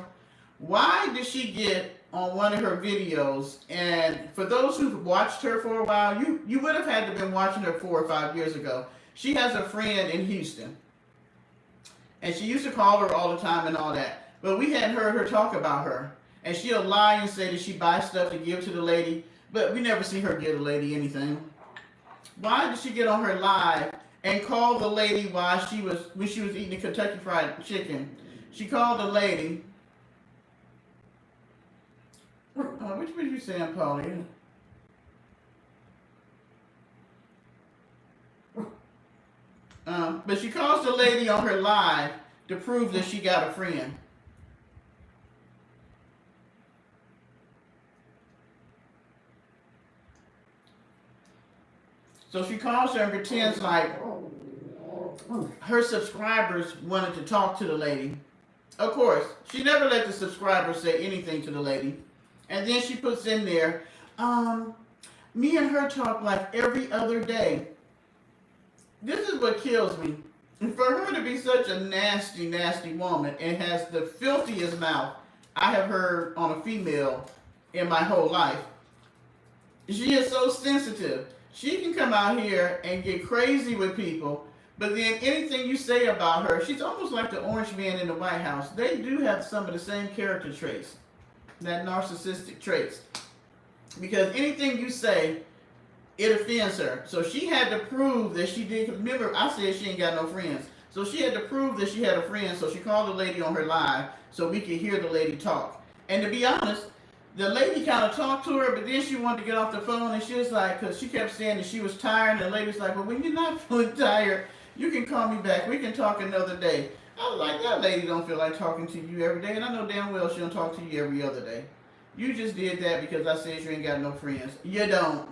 Why did she get on one of her videos? And for those who've watched her for a while, you would have had to been watching her 4 or 5 years ago. She has a friend in Houston. And she used to call her all the time and all that. But we hadn't heard her talk about her. And she'll lie and say that she buys stuff to give to the lady. But we never see her give the lady anything. Why did she get on her live and call the lady when she was eating the Kentucky Fried Chicken? She called the lady. Which one you saying, Pauline? But she calls the lady on her live to prove that she got a friend. So she calls her and pretends like her subscribers wanted to talk to the lady. Of course, she never let the subscribers say anything to the lady. And then she puts in there, me and her talk like every other day. This is what kills me. For her to be such a nasty, nasty woman and has the filthiest mouth I have heard on a female in my whole life. She is so sensitive. She can come out here and get crazy with people, but then anything you say about her, she's almost like the orange man in the White House. They do have some of the same character traits, that narcissistic traits. Because anything you say, it offends her. So she had to prove that she did. Remember, I said she ain't got no friends. So she had to prove that she had a friend. So she called the lady on her live so we could hear the lady talk. And to be honest, the lady kind of talked to her, but then she wanted to get off the phone, and she was like, because she kept saying that she was tired, and the lady was like, well, when you're not feeling tired, you can call me back. We can talk another day. I was like, that lady don't feel like talking to you every day, and I know damn well she don't talk to you every other day. You just did that because I said you ain't got no friends. You don't.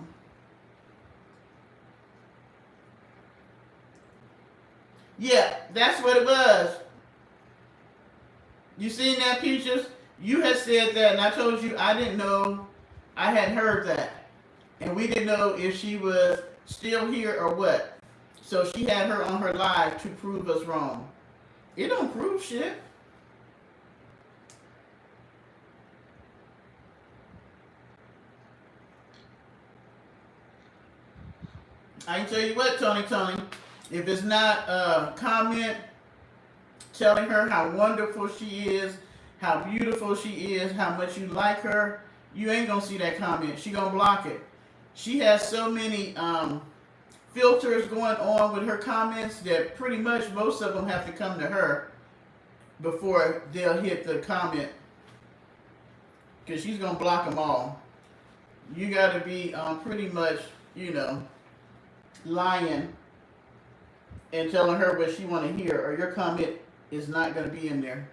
Yeah, that's what it was. You seen that, Peaches? You had said that, and I told you I didn't know. I hadn't heard that. And we didn't know if she was still here or what. So she had her on her live to prove us wrong. It don't prove shit. I can tell you what, Tony, if it's not a comment telling her how wonderful she is, how beautiful she is, how much you like her, you ain't gonna see that comment. She gonna block it. She has so many filters going on with her comments that pretty much most of them have to come to her before they'll hit the comment, because she's gonna block them all. You gotta be pretty much, lying and telling her what she want to hear, or your comment is not going to be in there.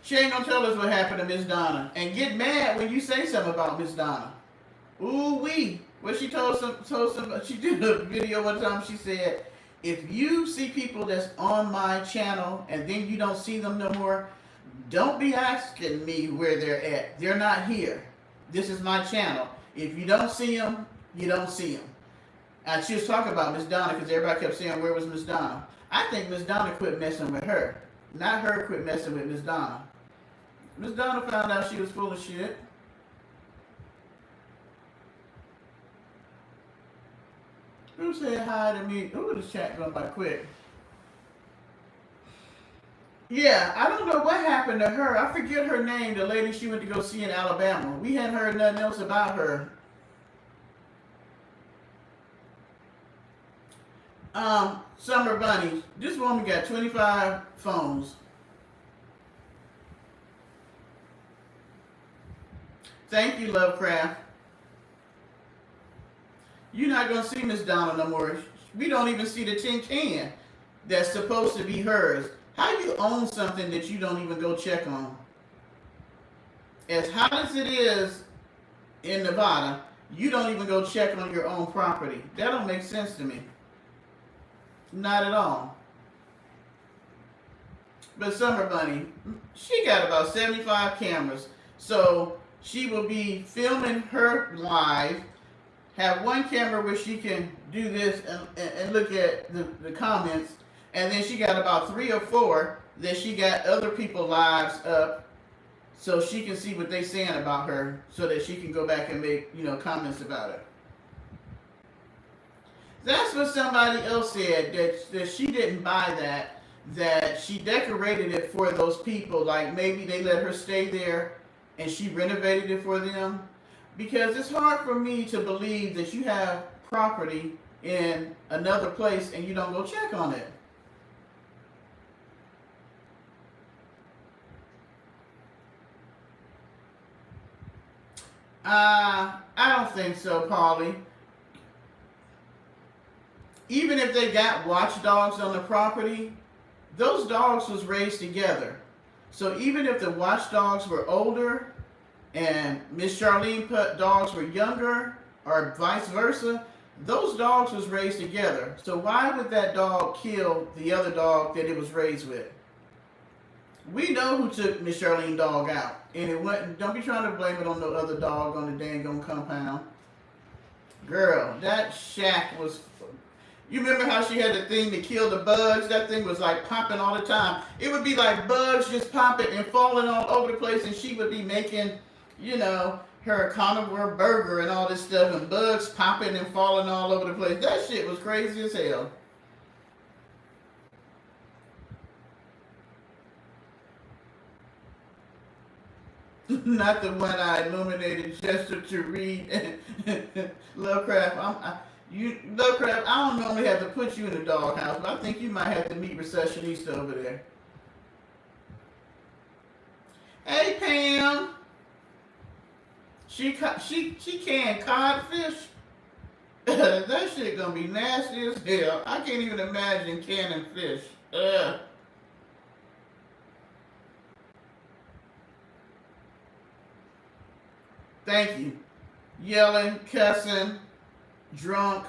She ain't going to tell us what happened to Miss Donna and get mad when you say something about Miss Donna. Ooh wee. What she told some, she did a video one time. She said, if you see people that's on my channel and then you don't see them no more, don't be asking me where they're at. They're not here. This is my channel. If you don't see them, you don't see them. And she was talking about Miss Donna because everybody kept saying, where was Miss Donna? I think Miss Donna quit messing with her. Not her quit messing with Miss Donna. Miss Donna found out she was full of shit. Who said hi to me? Ooh, this chat going by quick. Yeah, I don't know what happened to her. I forget her name, the lady she went to go see in Alabama. We hadn't heard nothing else about her. Summer Bunny. This woman got 25 phones. Thank you, Lovecraft. You're not gonna see Miss Donna no more. We don't even see the tin can that's supposed to be hers. How you own something that you don't even go check on? As hot as it is in Nevada, you don't even go check on your own property. That don't make sense to me. Not at all. But Summer Bunny, she got about 75 cameras. So she will be filming her live, have one camera where she can do this and look at the comments. And then she got about 3 or 4 that she got other people lives up so she can see what they saying about her so that she can go back and make, comments about it. That's what somebody else said, that she didn't buy that she decorated it for those people. Like maybe they let her stay there and she renovated it for them. Because it's hard for me to believe that you have property in another place and you don't go check on it. I don't think so, Polly. Even if they got watchdogs on the property, those dogs was raised together. So even if the watchdogs were older and Miss Charlene dogs were younger, or vice versa, those dogs was raised together. So why would that dog kill the other dog that it was raised with? We know who took Miss Charlene dog out. And it wasn't, don't be trying to blame it on the other dog on the dang on compound. Girl, that shack was. You remember how she had the thing to kill the bugs? That thing was like popping all the time. It would be like bugs just popping and falling all over the place, and she would be making, her carnivore burger and all this stuff, and bugs popping and falling all over the place. That shit was crazy as hell. Not the one I illuminated Chester to read. Lovecraft, Lovecraft, I don't normally have to put you in the doghouse, but I think you might have to meet receptionista over there. Hey Pam, she canned codfish. That shit gonna be nasty as hell. I can't even imagine canning fish. Ugh. Thank you. Yelling, cussing, drunk,